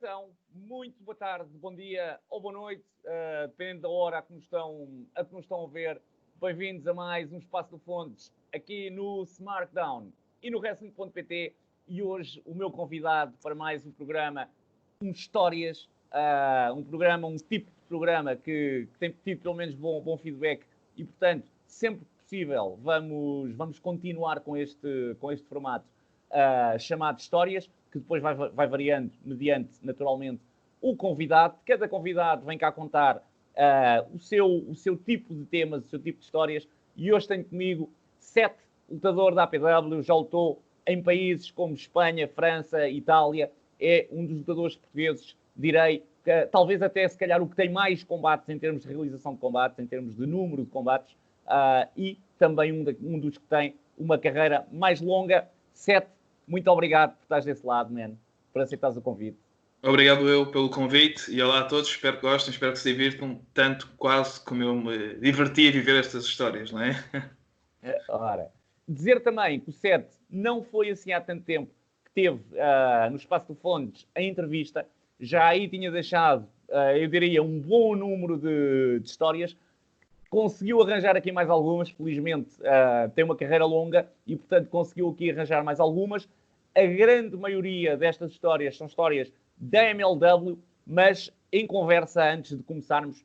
então, muito boa tarde, bom dia ou boa noite, dependendo da hora a que nos estão a ver. Bem-vindos a mais um Espaço do Fontes aqui no Smartdown e no Wrestling.pt. E hoje o meu convidado para mais um programa, Histórias, um tipo de programa que tem tido pelo menos bom feedback e, portanto, sempre que possível, vamos continuar com este formato chamado Histórias, que depois vai variando mediante, naturalmente, o convidado. Cada convidado vem cá contar o seu tipo de temas, o seu tipo de histórias. E hoje tenho comigo Seth, lutador da APW, já lutou em países como Espanha, França, Itália. É um dos lutadores portugueses, direi, talvez até se calhar o que tem mais combates em termos de realização de combates, em termos de número de combates, e também um dos que tem uma carreira mais longa. Seth, muito obrigado por estares desse lado, man, por aceitares o convite. Obrigado eu pelo convite e olá a todos, espero que gostem, espero que se divirtam tanto quase como eu me diverti a viver estas histórias, não é? Ora, dizer também que o Seth não foi assim há tanto tempo que teve no Espaço do Fontes a entrevista, já aí tinha deixado, eu diria, um bom número de histórias. Conseguiu arranjar aqui mais algumas, felizmente tem uma carreira longa e, portanto, conseguiu aqui arranjar mais algumas. A grande maioria destas histórias são histórias da MLW, mas em conversa antes de começarmos,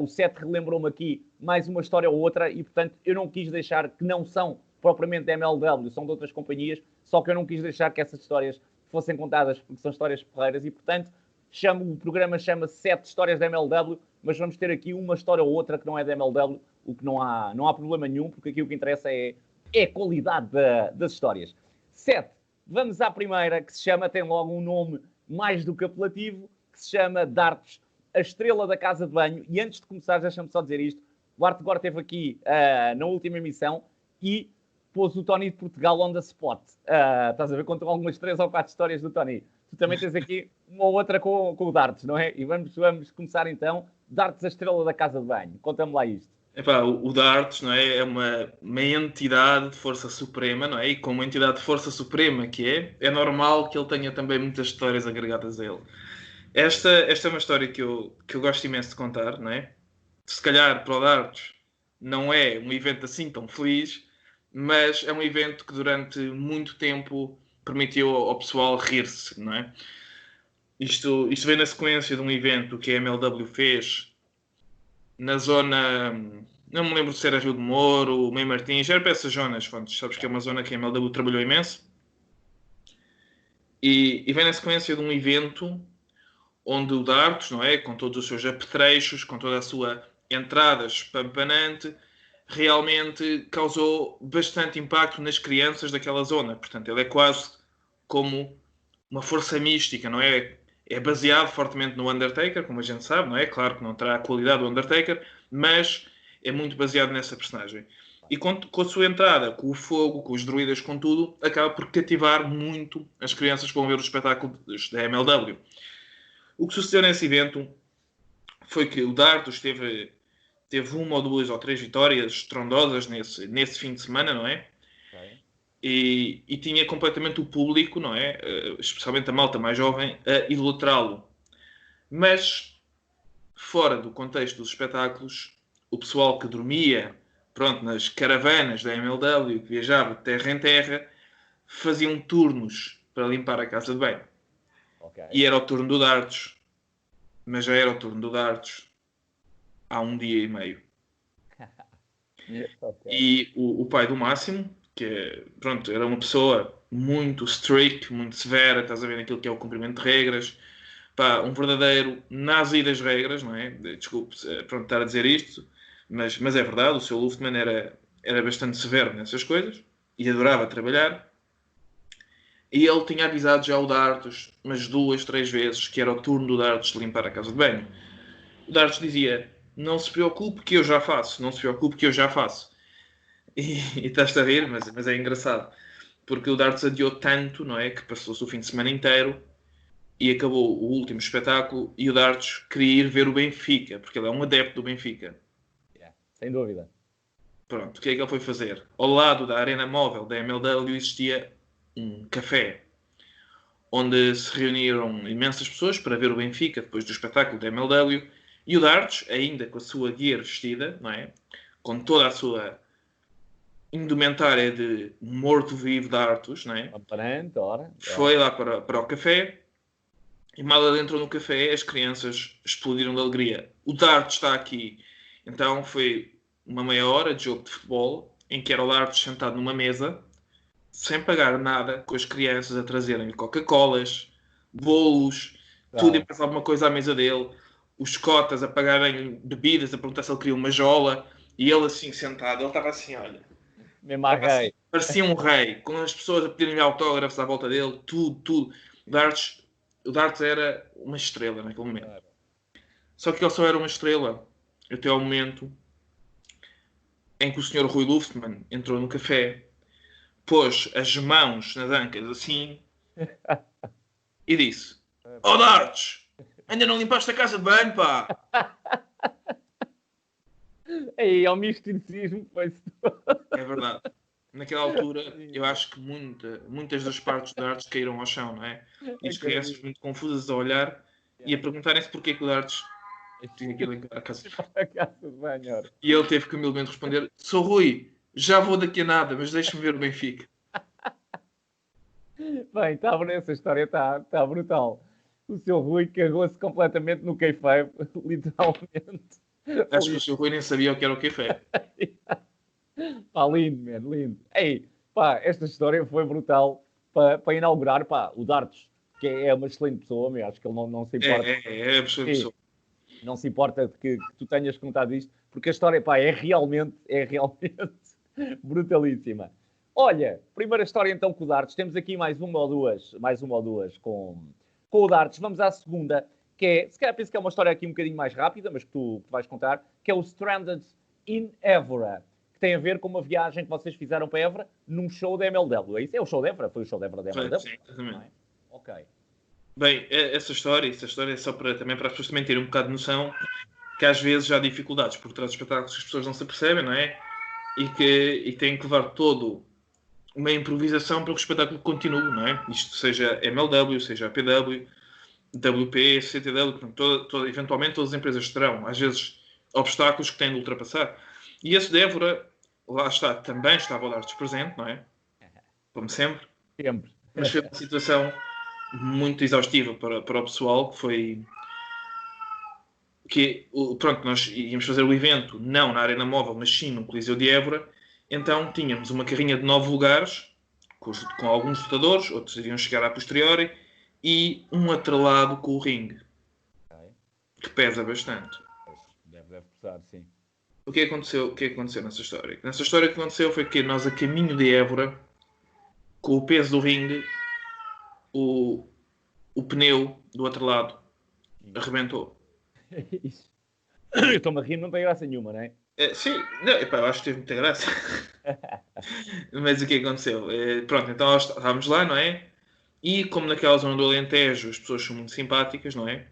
o Seth relembrou-me aqui mais uma história ou outra e, portanto, eu não quis deixar que não são propriamente da MLW, são de outras companhias, só que eu não quis deixar que essas histórias fossem contadas porque são histórias porreiras e, portanto, o programa chama-se 7 Histórias da MLW, mas vamos ter aqui uma história ou outra que não é da MLW, o que não há problema nenhum, porque aqui o que interessa é a qualidade das histórias. 7. Vamos à primeira, que se chama, tem logo um nome mais do que apelativo, que se chama Dartos, a estrela da casa de banho. E antes de começar, deixa-me só dizer isto, o Arte agora esteve aqui na última emissão e pôs o Tony de Portugal on the spot. Estás a ver? Contou algumas 3 ou 4 histórias do Tony. Tu também tens aqui uma ou outra com o Darts, não é? E vamos começar então. Darts, a estrela da casa de banho. Conta-me lá isto. Epá, o Darts, não é? É uma entidade de força suprema, não é? E como entidade de força suprema que é normal que ele tenha também muitas histórias agregadas a ele. Esta é uma história que eu gosto imenso de contar, não é? Se calhar para o Darts não é um evento assim tão feliz, mas é um evento que durante muito tempo permitiu ao pessoal rir-se, não é? Isto vem na sequência de um evento que a MLW fez na zona, não me lembro se era Rio de Moro, Meio Martins, era para essas zonas, Fontes, sabes que é uma zona que a MLW trabalhou imenso. E vem na sequência de um evento onde o Dartos, não é, com todos os seus apetrechos, com toda a sua entrada espampanante, realmente causou bastante impacto nas crianças daquela zona. Portanto, ele é quase como uma força mística, não é? É baseado fortemente no Undertaker, como a gente sabe, não é? Claro que não terá a qualidade do Undertaker, mas é muito baseado nessa personagem. E com a sua entrada, com o fogo, com os druidas, com tudo, acaba por cativar muito as crianças que vão ver o espetáculo da MLW. O que sucedeu nesse evento foi que o Dardos teve 1 ou 2 ou 3 vitórias estrondosas nesse fim de semana, não é? Okay. E tinha completamente o público, não é? Especialmente a malta mais jovem, a idolatrá-lo. Mas, fora do contexto dos espetáculos, o pessoal que dormia, pronto, nas caravanas da MLW, que viajava de terra em terra, faziam turnos para limpar a casa de banho. Okay. E era o turno do Dardos, mas já era o turno do Dardos há 1 dia e meio. Okay. E o pai do Máximo, que pronto, era uma pessoa muito strict, muito severa, estás a ver aquilo que é o cumprimento de regras, pá, um verdadeiro nazi das regras, não é? Desculpe, pronto, estar a dizer isto, mas é verdade, o seu Luftman era bastante severo nessas coisas e adorava trabalhar. E ele tinha avisado já o Dardos umas 2, 3 vezes que era o turno do Dardos de limpar a casa de banho. O Dardos dizia: não se preocupe que eu já faço, não se preocupe que eu já faço. E estás-te a rir, mas é engraçado. Porque o Darts adiou tanto, não é? Que passou-se o fim de semana inteiro e acabou o último espetáculo e o Darts queria ir ver o Benfica, porque ele é um adepto do Benfica. Yeah, sem dúvida. Pronto, o que é que ele foi fazer? Ao lado da arena móvel da MLW existia um café, onde se reuniram imensas pessoas para ver o Benfica depois do espetáculo da MLW, e o Darts, ainda com a sua gear vestida, não é? Com toda a sua indumentária de morto-vivo da Artus, não é? Aparente, ora. Foi lá para o café, e mal ele entrou no café, as crianças explodiram de alegria. O Darts está aqui. Então foi uma meia hora de jogo de futebol, em que era o Darts sentado numa mesa, sem pagar nada, com as crianças a trazerem Coca-Colas, bolos, tudo e mais alguma coisa à mesa dele. Os cotas a pagarem bebidas, a perguntar se ele queria uma jola, e ele assim sentado, ele estava assim, olha, Mesmo a rei. parecia um rei, com as pessoas a pedirem autógrafos à volta dele, tudo. O Darts era uma estrela naquele momento. Só que ele só era uma estrela até ao momento em que o Sr. Rui Luftmann entrou no café, pôs as mãos nas ancas assim e disse: "Oh Darts, ainda não limpaste a casa de banho, pá!" Aí, ao misticismo, foi-se. É verdade. Naquela altura, eu acho que muitas das partes do Darts caíram ao chão, não é? E as crianças muito confusas a olhar e a perguntarem-se porquê que o Darts tinha que ir à casa de banho. E ele teve que humildemente responder: "Sou Rui, já vou daqui a nada, mas deixa-me ver o Benfica." Bem, essa história está brutal. O seu Rui cagou-se completamente no kayfabe, literalmente. Acho que o seu Rui nem sabia o que era o café. Pá, lindo, man, lindo. Ei, pá, esta história foi brutal para inaugurar, pá, o Darts, que é uma excelente pessoa, meu, acho que ele não se importa. É a pessoa. Não se importa de que tu tenhas contado isto, porque a história, pá, é realmente brutalíssima. Olha, primeira história então com o Darts. Temos aqui mais uma ou duas com o Darts. Vamos à segunda, que é, se calhar penso que é uma história aqui um bocadinho mais rápida, mas que tu vais contar, que é o Stranded in Évora, que tem a ver com uma viagem que vocês fizeram para Évora num show da MLW. É isso? É o show de Évora? Foi o show de Évora da MLW? Sim, exatamente. É? Ok. Bem, essa história é só também para as pessoas também terem um bocado de noção que às vezes há dificuldades por trás dos espetáculos que as pessoas não se apercebem, não é? E têm que levar todo uma improvisação para que o espetáculo continue, não é? Isto seja MLW, seja APW, WP, CTW, eventualmente todas as empresas terão, às vezes, obstáculos que têm de ultrapassar. E esse de Évora, lá está, também estava o Darts presente, não é? Como sempre. Sempre. Mas foi uma situação muito exaustiva para o pessoal, que foi que, pronto, nós íamos fazer o evento não na Arena Móvel, mas sim no Coliseu de Évora. Então tínhamos uma carrinha de 9 lugares, com alguns lutadores, outros iriam chegar a posteriori, e um atrelado com o ringue, que pesa bastante. Deve pesar, sim. O que aconteceu nessa história? Nessa história, o que aconteceu foi que nós, a caminho de Évora, com o peso do ringue, o pneu do atrelado arrebentou. Eu estou-me a rir, não tem graça nenhuma, não é? Sim, não, eu acho que teve muita graça. Mas o que aconteceu? Pronto, então nós estávamos lá, não é? E como naquela zona do Alentejo as pessoas são muito simpáticas, não é?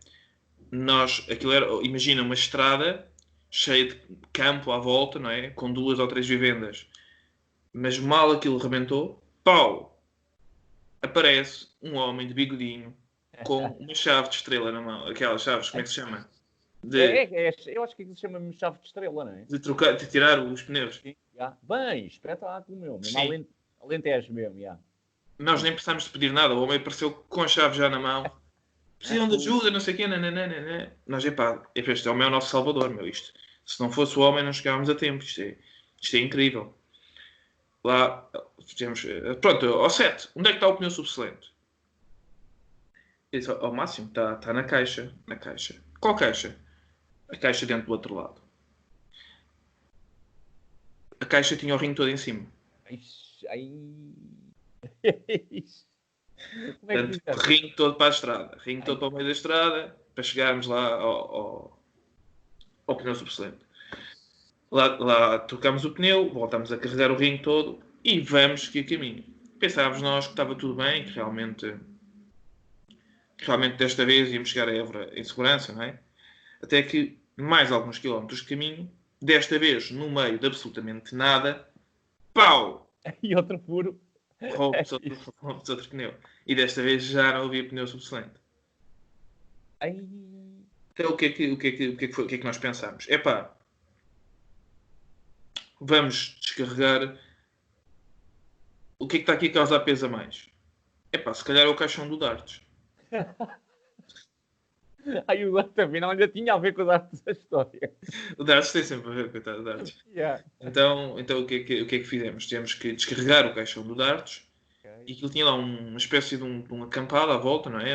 Aquilo era, imagina uma estrada cheia de campo à volta, não é? Com 2 ou 3 vivendas. Mas mal aquilo rebentou, pau! Aparece um homem de bigodinho com uma chave de estrela na mão. Aquelas chaves, como é que se chama? Eu acho que isso se chama chave de estrela, não é? De tirar os pneus. Sim, yeah. Bem, espetáculo, meu. Mesmo Alentejo mesmo, yeah. Nós nem precisamos de pedir nada. O homem apareceu com a chave já na mão. Precisam de ajuda, não sei o quê. Nananana. Nós, este homem é o nosso salvador, meu. Isto. Se não fosse o homem, não chegávamos a tempo. Isto é incrível. Lá, fizemos... Pronto, ao 7. Onde é que está o pneu subsolente? Ele disse, ao máximo, está na caixa. Na caixa. Qual caixa? A caixa dentro do outro lado. A caixa tinha o ringue todo em cima. Portanto, ringue todo para a estrada. Ringue todo para o meio da estrada, para chegarmos lá ao pneu subsolente. Lá trocámos o pneu, voltámos a carregar o ringue todo e vamos que a caminho. Pensávamos nós que estava tudo bem, que realmente desta vez íamos chegar a Évora em segurança, não é? Até que mais alguns quilómetros de caminho, desta vez no meio de absolutamente nada, pau! E outro furo. rompes outro pneu. E desta vez já não havia pneu subsolente. Então o que é que nós pensámos? Epá, vamos descarregar. O que é que está aqui a causar peso a mais? Epá, se calhar é o caixão do Darts. Aí o Darts afinal ainda tinha a ver com o Darts da história. O Darts tem sempre a ver com o Darts. Yeah. Então o que é que fizemos? Tivemos que descarregar o caixão do Darts. E aquilo tinha lá uma espécie de um acampado à volta, não é?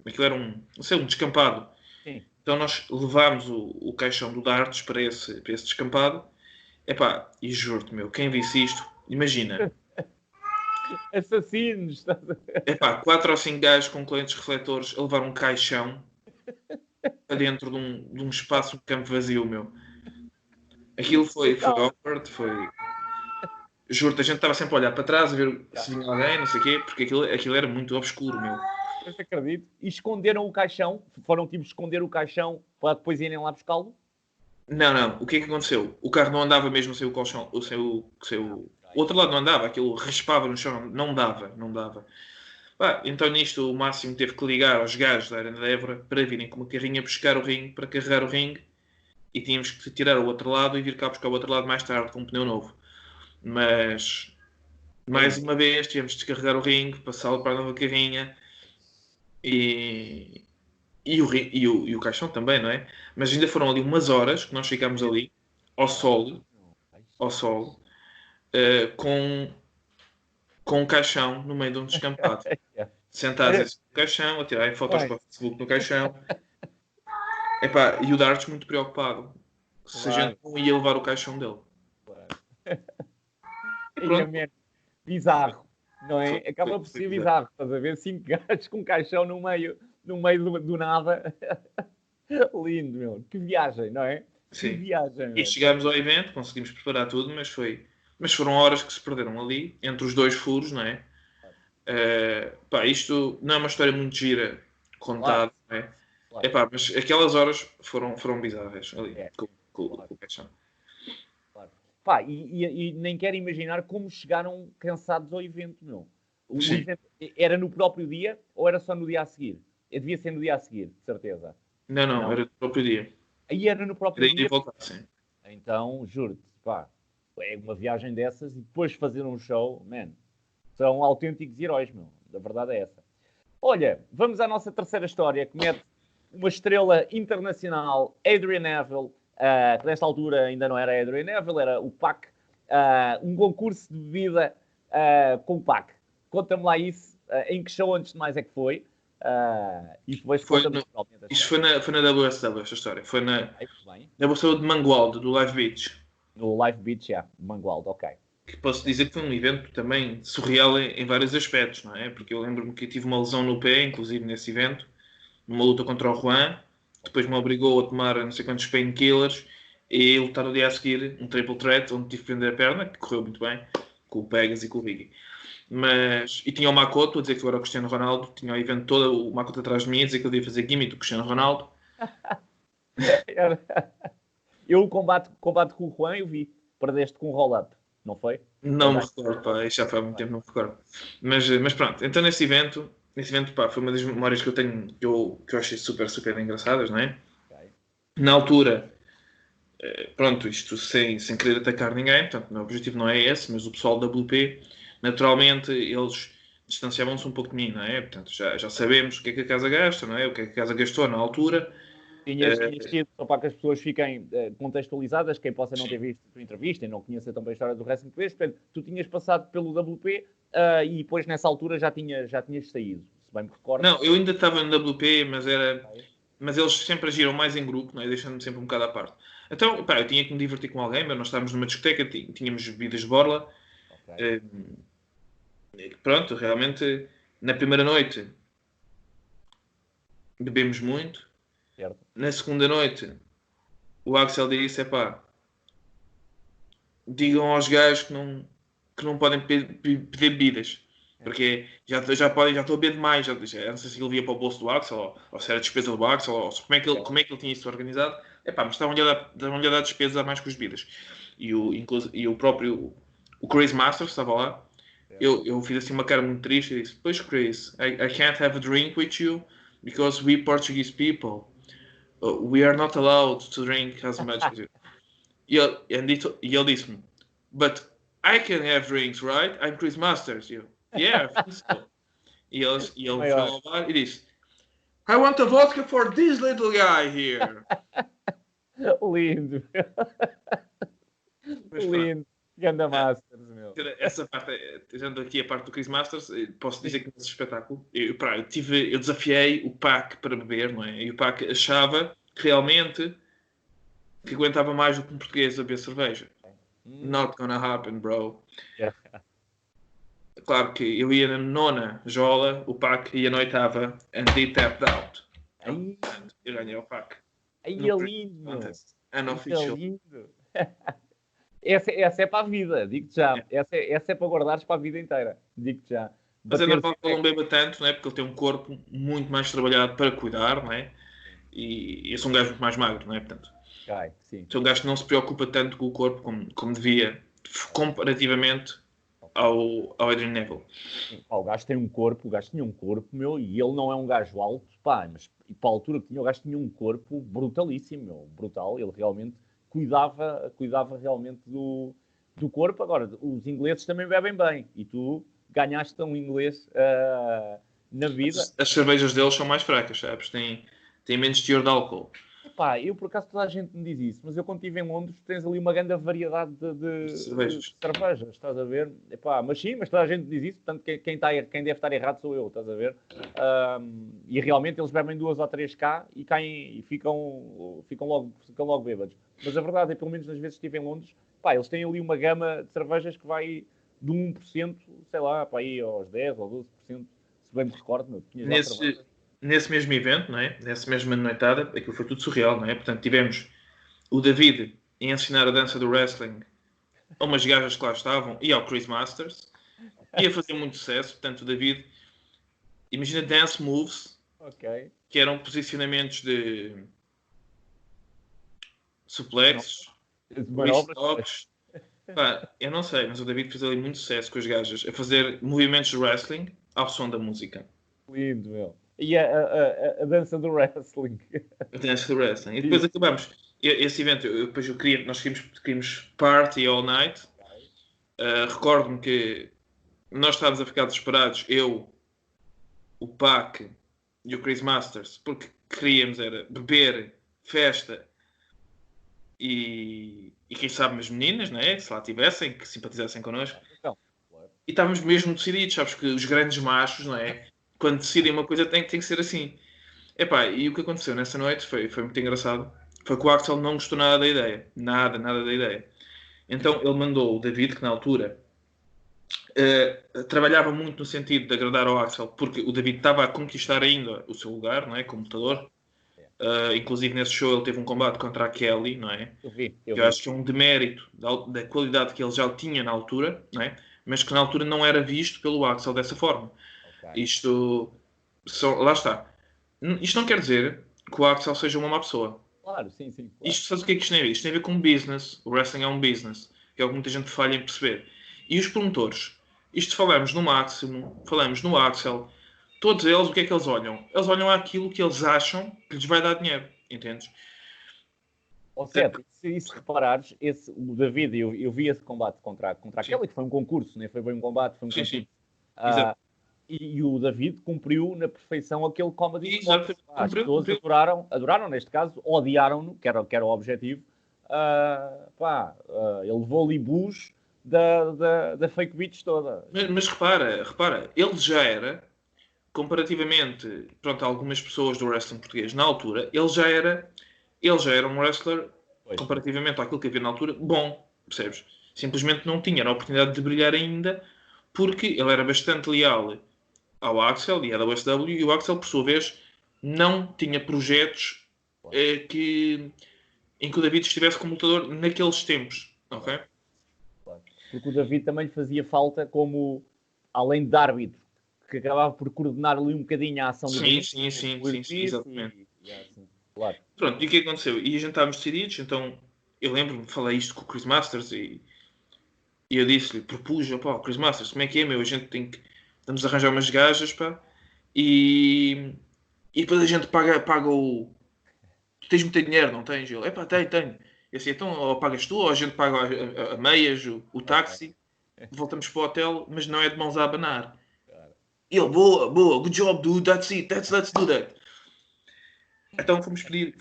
Aquilo era um descampado. Sim. Então nós levámos o caixão do Darts para esse descampado. Epá, e juro-te, meu, quem visse isto, imagina. Assassinos. Epá, 4 ou 5 gajos com lentes refletores a levar um caixão para dentro de um espaço, um campo vazio, meu. Aquilo foi awkward, foi... Juro-te, a gente estava sempre a olhar para trás, a ver se vinha alguém, não sei o quê, porque aquilo era muito obscuro, meu. Eu acredito. E esconderam o caixão? Foram tipo esconder o caixão para depois irem lá buscá-lo? Não. O que é que aconteceu? O carro não andava mesmo sem o colchão, o outro lado não andava, aquilo raspava no chão, não dava. Então nisto o Máximo teve que ligar aos gajos da Arena de Évora para virem com uma carrinha buscar o ringue, para carregar o ringue, e tínhamos que tirar o outro lado e vir cá buscar o outro lado mais tarde com um pneu novo. Mas, mais uma vez, tivemos de descarregar o ringue, passá-lo para a nova carrinha e o caixão também, não é? Mas ainda foram ali umas horas que nós ficámos ali, ao sol, com um caixão no meio de um descampado. Sentados no caixão, a tirar fotos para o Facebook no caixão. Epá, e o Darts muito preocupado se a gente não ia levar o caixão dele. Bizarro, não é? Acaba por ser bizarro, estás a ver? 5 gajos com um caixão no meio do nada. Lindo, meu. Que viagem, não é? Sim. Que viagem. E chegámos ao evento, conseguimos preparar tudo, mas foram horas que se perderam ali, entre os dois furos, não é? Isto não é uma história muito gira contada, não é? Claro. Mas aquelas horas foram bizarras ali, com o caixão. E nem quero imaginar como chegaram cansados ao evento, meu. O evento era no próprio dia ou era só no dia a seguir? Devia ser no dia a seguir, de certeza. Não, era no próprio dia. Aí era no próprio dia? Voltar, sim. Então, juro-te, é uma viagem dessas e depois fazer um show, são autênticos heróis, meu. A verdade é essa. Olha, vamos à nossa terceira história, que mete uma estrela internacional, Adrian Neville, que nesta altura ainda não era Adrian Neville, era o PAC, um concurso de bebida com o PAC. Conta-me lá isso, em que show antes de mais é que foi, e depois conta-me... Isto foi na WSW, esta história. Foi na WSW de Mangualde, do Live Beach. No Live Beach, Mangualde, ok. Que posso dizer que foi um evento também surreal em vários aspectos, não é? Porque eu lembro-me que eu tive uma lesão no pé, inclusive nesse evento, numa luta contra o Juan, depois me obrigou a tomar não sei quantos painkillers e lutar no dia a seguir um triple threat, onde tive que prender a perna, que correu muito bem, com o Pegas e com o Biggie. E tinha o Makoto a dizer que eu era o Cristiano Ronaldo, tinha o evento todo, o Makoto atrás de mim a dizer que eu ia fazer gimmick do Cristiano Ronaldo. Eu, o combate com o Juan, eu vi. Perdeste com o roll-up, não foi? Não me recordo, já foi há muito tempo, não me recordo. Mas pronto, então nesse evento, foi uma das memórias que eu tenho, que eu achei super, super engraçadas, não é? Okay. Na altura, pronto, isto sem querer atacar ninguém, portanto, o meu objetivo não é esse, mas o pessoal da WP, naturalmente, eles distanciavam-se um pouco de mim, não é? Portanto, já sabemos o que é que a casa gasta, não é? O que é que a casa gastou na altura. Tinhas sido, só para que as pessoas fiquem contextualizadas, quem possa não ter visto a tua entrevista e não conhecer também a história do Wrestling Português, portanto, tu tinhas passado pelo WP e depois nessa altura já tinhas saído, se bem me recordo. Não, eu ainda estava no WP, mas eles sempre agiram mais em grupo, não é? Deixando-me sempre um bocado à parte. Então, eu tinha que me divertir com alguém, mas nós estávamos numa discoteca, tínhamos bebidas de borla. Okay. Pronto, realmente, na primeira noite bebemos muito. Certo. Na segunda noite, o Axel disse, digam aos gajos que não podem pedir bebidas. Porque já estou a beber demais. Já não sei se ele via para o bolso do Axel, ou se era despesa do Axel, ou como é que ele tinha isso organizado. Mas estavam-lhe a dar despesas a mais com as bebidas. E o próprio o Chris Masters estava lá. eu fiz assim uma cara muito triste e disse, pois Chris, I can't have a drink with you because we Portuguese people, we are not allowed to drink as much as you. E ele disse-me, but I can have drinks, right? I'm Chris Masters. Eu, yeah, I think so. E ele foi ao bar e disse, I want a vodka for this little guy here. Lindo. Mas Lindo. Ganda Masters, meu. Essa parte, tendo aqui a parte do Chris Masters, posso dizer que nesse espetáculo eu desafiei o Pac para beber, não é? E o Pac achava que realmente que aguentava mais do que um português a beber cerveja. Not gonna happen, bro. Yeah. Claro que eu ia na nona jola, o Pac ia na oitava, and he tapped out. Portanto, eu ganhei o Pac. Aí é lindo, meu. Unofficial. É lindo. Essa é para a vida, digo-te já. Essa é para guardares para a vida inteira, digo-te já. Mas é normal que ele não beba tanto, não é? Porque ele tem um corpo muito mais trabalhado para cuidar, não é? E eu sou um gajo muito mais magro, não é? Portanto, sim. sou um gajo que não se preocupa tanto com o corpo como devia, comparativamente ao Adrian Neville. O gajo tem um corpo, o gajo tinha um corpo, meu, e ele não é um gajo alto, pá, mas para a altura que tinha, o gajo tinha um corpo brutalíssimo, meu, brutal. Ele realmente cuidava realmente do corpo. Agora, os ingleses também bebem bem, e tu ganhaste um inglês na vida. As cervejas deles são mais fracas, sabes? Têm menos teor de álcool. Epá, eu por acaso toda a gente me diz isso, mas eu quando estive em Londres tens ali uma grande variedade de cervejas, estás a ver? Epá, mas sim, mas toda a gente diz isso, portanto quem deve estar errado sou eu, estás a ver? E realmente eles bebem 2 ou 3 cá e caem e ficam logo bêbados. Mas a verdade é, pelo menos nas vezes que estive em Londres, pá, eles têm ali uma gama de cervejas que vai de 1%, sei lá, para aí aos 10 ou 12%, se bem me recordo, meu, Nesse mesmo evento, não é? Nessa mesma noitada, aquilo foi tudo surreal, não é? Portanto, tivemos o David a ensinar a dança do wrestling a umas gajas que lá estavam e ao Chris Masters. Ia fazer muito sucesso. Portanto, o David, imagina dance moves, que eram posicionamentos de suplexos, wrist pá, eu não sei, mas o David fez ali muito sucesso com as gajas a fazer movimentos de wrestling ao som da música. Lindo, meu. E a dança do wrestling. A dança do wrestling. E depois acabamos. Esse evento, nós queríamos party all night. Recordo-me que nós estávamos a ficar desesperados, eu, o Pac e o Chris Masters, porque queríamos era beber, festa e quem sabe as meninas, não é? Se lá tivessem, que simpatizassem connosco. E estávamos mesmo decididos, sabes que os grandes machos, não é? Quando decidem uma coisa tem que ser assim. Epá, e o que aconteceu nessa noite foi muito engraçado. Foi que o Axel não gostou nada da ideia. Nada da ideia. Então ele mandou o David, que na altura trabalhava muito no sentido de agradar ao Axel, porque o David estava a conquistar ainda o seu lugar, não é? Como lutador. Inclusive nesse show ele teve um combate contra a Kelly, não é? Eu acho que é um demérito da qualidade que ele já tinha na altura, não é? Mas que na altura não era visto pelo Axel dessa forma. Lá está. Isto não quer dizer que o Axel seja uma má pessoa. Claro, sim. Claro. Isto sabe o que é que isto tem a ver? Isto tem a ver com business. O wrestling é um business. Que é o que muita gente falha em perceber. E os promotores? Isto falamos no Máximo, falamos no Axel. Todos eles, o que é que eles olham? Eles olham àquilo que eles acham que lhes vai dar dinheiro. Entendes? Ou seja, se reparares, o David, eu vi esse combate contra aquele, que foi um concurso, não foi bem um combate, foi um concurso. Sim. E o David cumpriu na perfeição aquele comedy. As pessoas cumpriu. adoraram, neste caso, odiaram-no, que era o objetivo. Ele levou ali bus da fake beach toda. Mas repara, ele já era, comparativamente a algumas pessoas do wrestling português na altura, ele já era um wrestler, comparativamente àquilo que havia na altura, bom, percebes? Simplesmente não tinha a oportunidade de brilhar ainda, porque ele era bastante leal ao Axel e à WSW, e o Axel, por sua vez, não tinha projetos em que o David estivesse como lutador naqueles tempos, ok? Porque o David também lhe fazia falta como, além de árbitro, que acabava por coordenar ali um bocadinho a ação do David. Sim, exatamente. Assim, claro. Pronto, e o que aconteceu? E a gente estávamos decididos, então eu lembro-me, falei isto com o Chris Masters e E eu disse-lhe, propus, pá, Chris Masters, como é que é, meu? A gente tem que... Vamos arranjar umas gajas, pá. E depois a gente paga o... Tu tens muito dinheiro, não tens? Ele, pá, tenho. Eu assim, então, ou pagas tu, ou a gente paga a meias, o táxi, voltamos para o hotel, mas não é de mãos a abanar. E ele, boa, good job, dude, that's it, let's do that. Então fomos pedir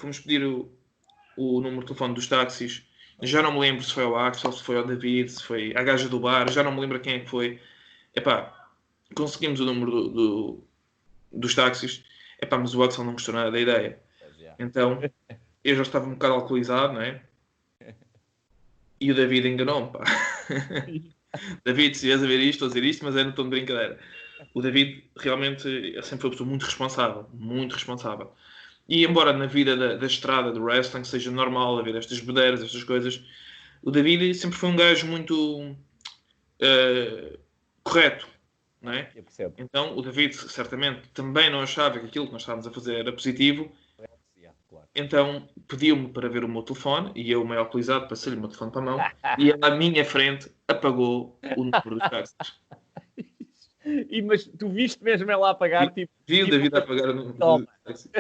o número de telefone dos táxis. Já não me lembro se foi ao Axel, se foi ao David, se foi à gaja do bar, já não me lembro quem é que foi. Epá, conseguimos o número dos táxis. Epá, mas o Axel não gostou nada da ideia. Então, eu já estava um bocado alcoolizado, não é? E o David enganou-me, pá. David, se vies a ver isto, estou a dizer isto, mas é no tom de brincadeira. O David realmente sempre foi uma pessoa muito responsável. Muito responsável. E embora na vida da estrada, do wrestling, seja normal haver estas bedeiras, estas coisas, o David sempre foi um gajo muito correto, não é? Eu percebo. Então o David certamente também não achava que aquilo que nós estávamos a fazer era positivo. Claro. Então pediu-me para ver o meu telefone e eu, meio alcoolizado, passei-lhe o meu telefone para a mão e ele à minha frente apagou o número dos táxis. Mas tu viste mesmo ela a pagar, tipo... Vi o David a apagar o número dos táxis.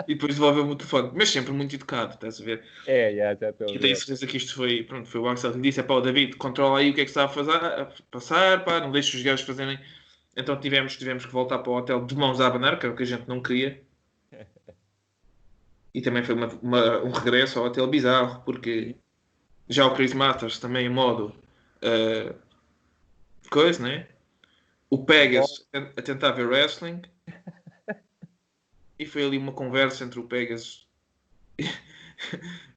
E depois devolveu-me o telefone. Mas sempre muito educado, estás a ver? Já estou a ver. E tenho certeza que isto foi o Axel que lhe disse, pá, o David, controla aí o que é que está a passar, pá, não deixe os gajos fazerem. Então tivemos que voltar para o hotel de mãos a abanar, que era o que a gente não queria. E também foi um regresso ao hotel bizarro, porque já o Chris Masters também em modo coisa, né? O Pegas a tentar ver wrestling. E foi ali uma conversa entre o Pegas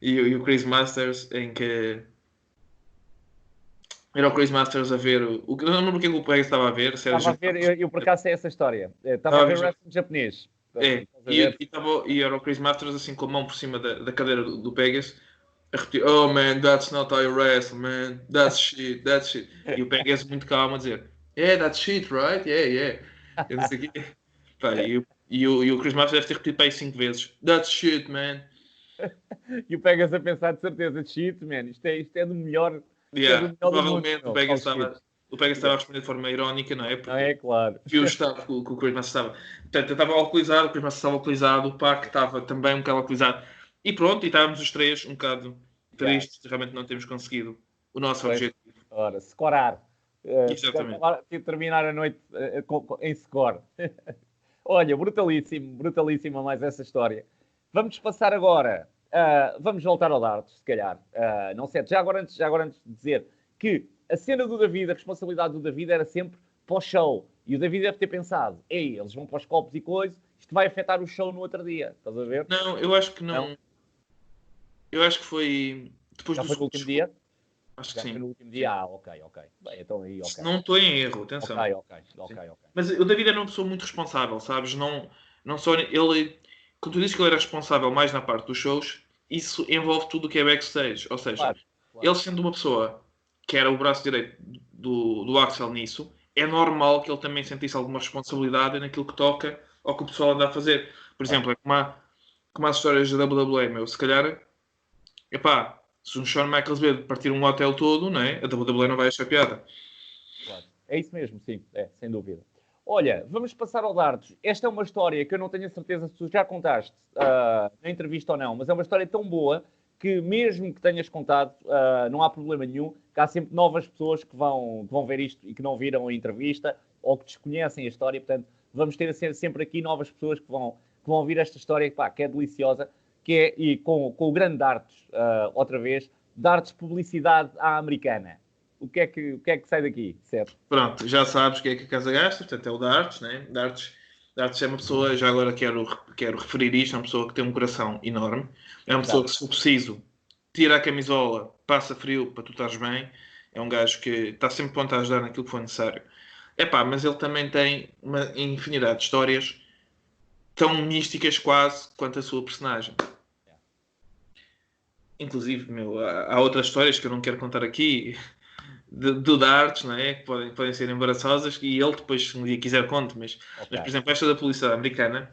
e o Chris Masters, em que era o Chris Masters a ver eu não lembro o que é que o Pegas estava a ver. Estava a ver, eu por acaso sei essa história. Estava a ver wrestling japonês. E era o Chris Masters assim com a mão por cima da cadeira do Pegas a repetir, oh man, that's not how you wrestle, man, that's shit. E o Pegas muito calmo a dizer, yeah, that's shit, right? Yeah. Eu não sei o quê. Pá, e o Chris Masters deve ter repetido para aí 5 vezes, that's shit, man. E o Pegas a pensar de certeza, shit, man, isto é do melhor. Provavelmente o Pegas estava a responder de forma irónica, não é? Porque não é, claro. Viu o estado que o Chris Masters estava. Portanto, eu estava alcoolizado, o Chris Masters estava alcoolizado, o Pac estava também um bocado alcoolizado. E pronto, e estávamos os três um bocado tristes, realmente não temos conseguido o nosso objetivo. Ora, scorar. Exatamente. Terminar a noite em score. Olha, brutalíssima mais essa história. Vamos passar agora, vamos voltar ao dardos, se calhar. Não sei, já agora antes de dizer que a cena do David, a responsabilidade do David era sempre para o show. E o David deve ter pensado, eles vão para os copos e coisas, isto vai afetar o show no outro dia. Estás a ver? Não, eu acho que não. Eu acho que foi depois já do foi no último dia? Acho que sim. Foi no último dia? Ok. Bem, então aí, ok. Não estou em erro, atenção. Ok. Mas o David era uma pessoa muito responsável, sabes? Não só ele... Quando tu dizes que ele era responsável mais na parte dos shows, isso envolve tudo o que é backstage. Ou seja, claro. Ele sendo uma pessoa que era o braço direito do Axel nisso, é normal que ele também sentisse alguma responsabilidade naquilo que toca ao que o pessoal anda a fazer. Por exemplo, é como as histórias da WWE, meu. Se calhar, se um Shawn Michaels vê partir um hotel todo, não é? A WWE não vai achar piada. Claro. É isso mesmo, sim. Sem dúvida. Olha, vamos passar ao dardos. Esta é uma história que eu não tenho a certeza se tu já contaste na entrevista ou não, mas é uma história tão boa que mesmo que tenhas contado, não há problema nenhum, que há sempre novas pessoas que vão ver isto e que não viram a entrevista ou que desconhecem a história. Portanto, vamos ter sempre aqui novas pessoas que vão ouvir esta história, que é deliciosa, e com o grande dardos, outra vez, dardos publicidade à americana. O que é que sai daqui, certo? Pronto, já sabes o que é que a casa gasta, portanto é o Darts, né? Darts é uma pessoa, já agora quero referir isto, é uma pessoa que tem um coração enorme, é uma pessoa que, se for preciso, tira a camisola, passa frio para tu estares bem, é um gajo que está sempre pronto a ajudar naquilo que for necessário. Mas ele também tem uma infinidade de histórias tão místicas quase quanto a sua personagem. Inclusive, há outras histórias que eu não quero contar aqui, do Darts, não é? Que podem ser embaraçosas, e ele depois, se um dia quiser, conte, mas por exemplo, esta da polícia americana,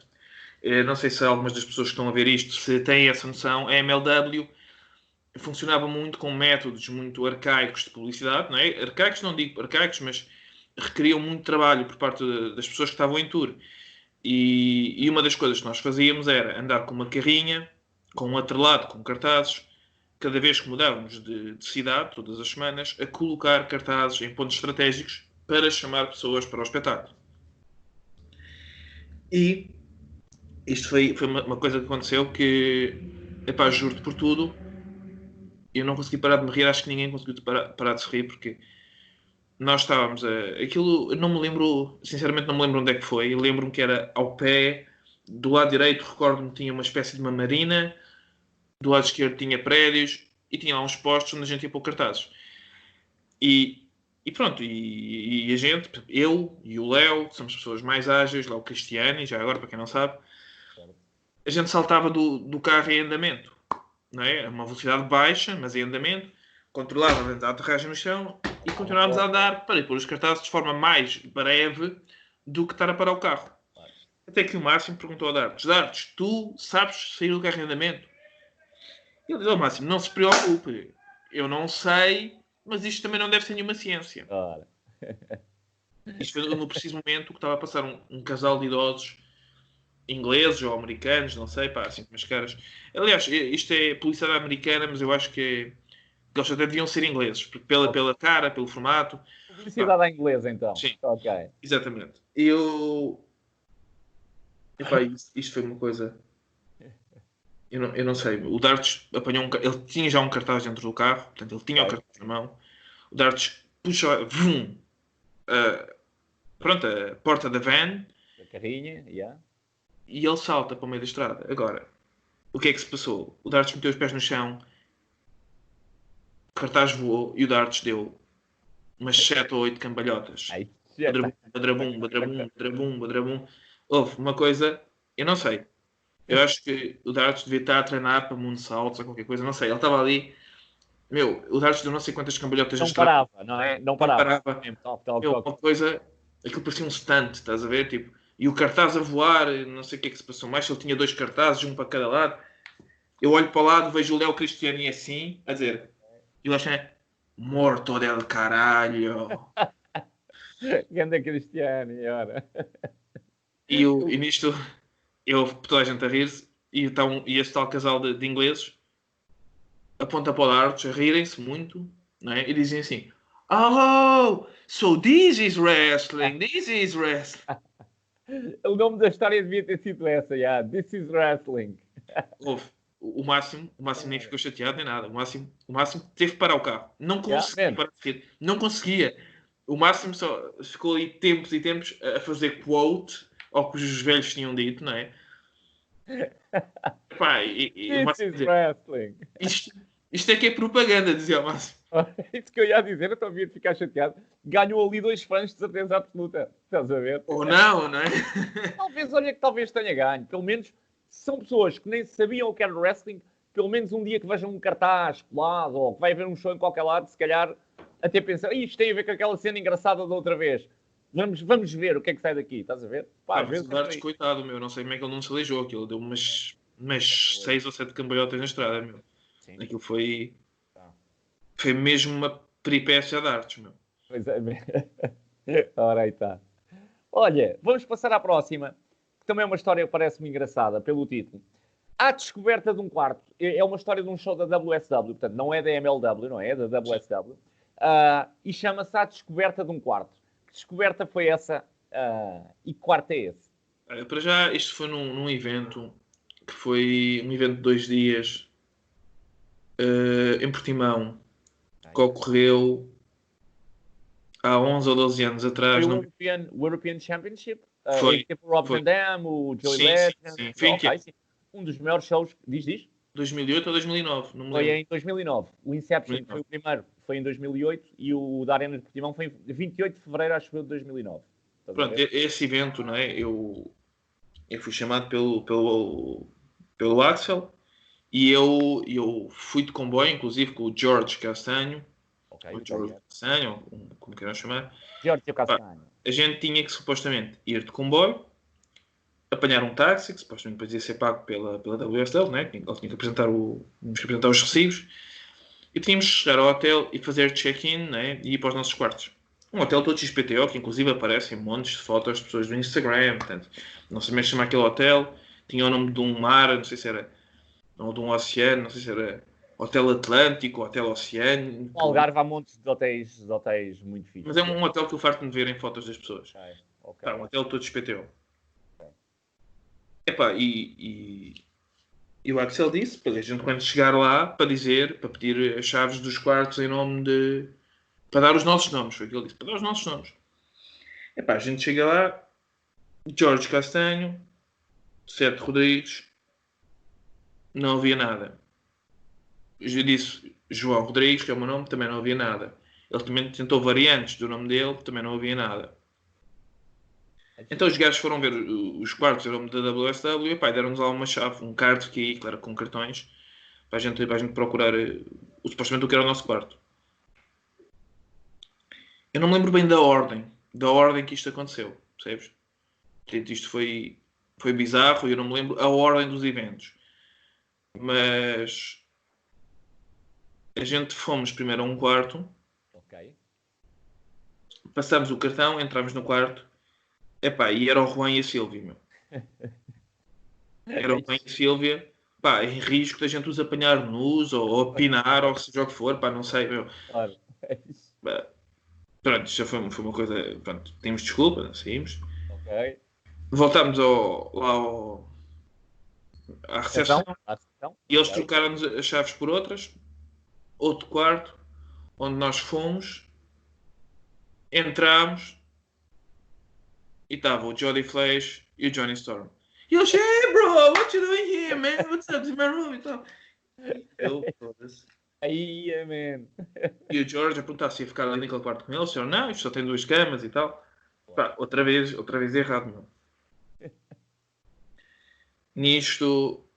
não sei se algumas das pessoas que estão a ver isto se têm essa noção, a MLW funcionava muito com métodos muito arcaicos de publicidade, não é? Arcaicos, não digo arcaicos, mas requeriam muito trabalho por parte das pessoas que estavam em tour. E uma das coisas que nós fazíamos era andar com uma carrinha, com um atrelado, com cartazes, cada vez que mudávamos de cidade, todas as semanas, a colocar cartazes em pontos estratégicos para chamar pessoas para o espetáculo. E isto foi uma coisa que aconteceu que, epá, juro-te por tudo, eu não consegui parar de me rir, acho que ninguém conseguiu parar de se rir, porque nós estávamos aquilo, eu não me lembro, sinceramente não me lembro onde é que foi, eu lembro-me que era ao pé, do lado direito, recordo-me, tinha uma espécie de uma marina, do lado esquerdo tinha prédios, e tinha lá uns postos onde a gente ia pôr cartazes. E pronto, e a gente, eu e o Léo, somos pessoas mais ágeis, lá o Cristiano, e já agora, para quem não sabe, a gente saltava do carro em andamento, não é? A uma velocidade baixa, mas em andamento, controlávamos a aterragem no chão e continuávamos a andar para ir pôr os cartazes de forma mais breve do que estar a parar o carro. Até que o Máximo perguntou a Dartes, tu sabes sair do carro em andamento? E ele disse ao Máximo, não se preocupe, eu não sei, mas isto também não deve ser nenhuma ciência. Isto foi no preciso momento que estava a passar um casal de idosos ingleses ou americanos, não sei, pá, assim com umas caras. Aliás, isto é publicidade americana, mas eu acho que eles até deviam ser ingleses, porque pela cara, pelo formato. Publicidade à inglesa, então. Sim, ok. Exatamente. Epá, isto foi uma coisa... Eu não sei. O Dartes apanhou ele tinha já um cartaz dentro do carro, portanto, ele tinha o cartaz na mão. O Dartes puxa, pronto, a porta da van. A carrinha, E ele salta para o meio da estrada. Agora, o que é que se passou? O Dartes meteu os pés no chão, o cartaz voou e o Dartes deu umas 7 ou 8 cambalhotas. Badrabum. Houve uma coisa, eu não sei. Eu acho que o Dartes devia estar a treinar para moonsaults ou qualquer coisa, não sei. Ele estava ali, o Dartes deu não sei quantas cambalhotas na estrada. Não parava, não é? Não parava. Uma coisa, aquilo parecia um stunt, estás a ver? Tipo, e o cartaz a voar, não sei o que é que se passou mais, ele tinha 2 cartazes, um para cada lado. Eu olho para o lado, vejo o Léo Cristiano e assim, a dizer, e eu achei, morto del caralho. Ganda Cristiano, ora. E nisto, toda a gente a rir-se, e este tal casal de ingleses aponta para o Dartes, a rirem-se muito, não é? E dizem assim, oh, so this is wrestling. O nome da história devia ter sido essa, This is wrestling. O Máximo nem ficou chateado nem nada. O Máximo teve que parar o carro. Não conseguia parar de rir. Não conseguia. O Máximo só ficou ali tempos e tempos a fazer quote ao que os velhos tinham dito, não é? Pá, This is wrestling. Isto é que é propaganda, dizia o Máximo. Isso que eu ia dizer, eu estou a vir ficar chateado. Ganhou ali 2 fãs de certeza absoluta. Estás a ver? Ou não é? Talvez tenha ganho. Pelo menos, se são pessoas que nem sabiam o que era wrestling, pelo menos um dia que vejam um cartaz colado ou que vai haver um show em qualquer lado, se calhar até pensam, isto tem a ver com aquela cena engraçada da outra vez. Vamos ver o que é que sai daqui, estás a ver? Mas o Dartes, coitado, não sei como é que ele não se aleijou. Aquilo deu umas 6 ou 7 cambalhotas na estrada, meu. Sim. Aquilo foi mesmo uma peripécia a Dartes, meu. Pois é. Ora aí está. Olha, vamos passar à próxima, que também é uma história que parece-me engraçada, pelo título. A descoberta de um quarto. É uma história de um show da WSW, portanto, não é da MLW, não é? É da WSW. E chama-se A Descoberta de um Quarto. Que descoberta foi essa? E que quarto é esse? Para já, isto foi num evento, que foi um evento de 2 dias, em Portimão, que ocorreu há 11 ou 12 anos atrás. Foi o European Championship? Foi. Tipo o Rob Van Damme, o Joey Legend. Sim. Foi um dos melhores shows. Diz? 2008 ou 2009, não me lembro. Foi em 2009. O Inception foi o primeiro, foi em 2008, e o da Arena de Portimão foi em 28 de fevereiro, acho que foi de 2009. Pronto, esse evento, não é? Eu fui chamado pelo Axel, e eu fui de comboio, inclusive com o George Castanho. O George Castanho, como queiram chamar. George Castanho. A gente tinha que supostamente ir de comboio, apanhar um táxi, que supostamente depois ia ser pago pela WSL, né? Ele tinha que apresentar os recibos, E tínhamos que chegar ao hotel e fazer check-in, né? E ir para os nossos quartos. Um hotel todo XPTO, que inclusive aparecem montes de fotos de pessoas do Instagram, portanto, não sei mesmo chamar aquele hotel. Tinha o nome de um mar, não sei se era, ou de um oceano, não sei se era Hotel Atlântico, Hotel No Oceânico. Algarve há montes de hotéis muito Mas é fixos. um hotel que eu farto de ver em fotos das pessoas. Ok, ok. Pá, um hotel todo XPTO. Ok. Epá, e o Axel disse, para a gente quando chegar lá, para dizer, para pedir as chaves dos quartos em nome de... Para dar os nossos nomes, foi o que ele disse, para dar os nossos nomes. Epá, a gente chega lá, Jorge Castanho, Sete Rodrigues, não havia nada. Eu disse João Rodrigues, que é o meu nome, também não havia nada. Ele também tentou variantes do nome dele, também não havia nada. Então os gajos foram ver os quartos, era o da WSW, e pá, deram-nos lá uma chave, um card aqui, claro, com cartões, para a gente procurar supostamente o que era o nosso quarto. Eu não me lembro bem da ordem que isto aconteceu, percebes? Portanto, isto foi bizarro e eu não me lembro a ordem dos eventos. Mas a gente fomos primeiro a um quarto, Ok. passámos o cartão, entramos no quarto, epá, e era o Juan e a Silvia, meu. Era o Juan e a Silvia, pá, em risco da gente os apanhar nus ou apinar ou seja o que for, pá, não sei, meu. Claro. Pá, pronto, já foi uma coisa, pronto, pedimos desculpa, saímos. Ok. Voltámos à recepção Atenção. Atenção. e eles Ok. trocaram-nos as chaves por outras. Outro quarto, onde nós fomos, entramos e estava o Jody Flash e o Johnny Storm. E eles, hey bro, what you doing here, man? What's up? This is my room e tal. Eu, foda-se. Aí, man. E o George a perguntar se ia ficar ali naquele quarto com ele. O senhor, não, isto só tem 2 camas e tal. Claro. Pá, outra vez errado, meu. Nisto,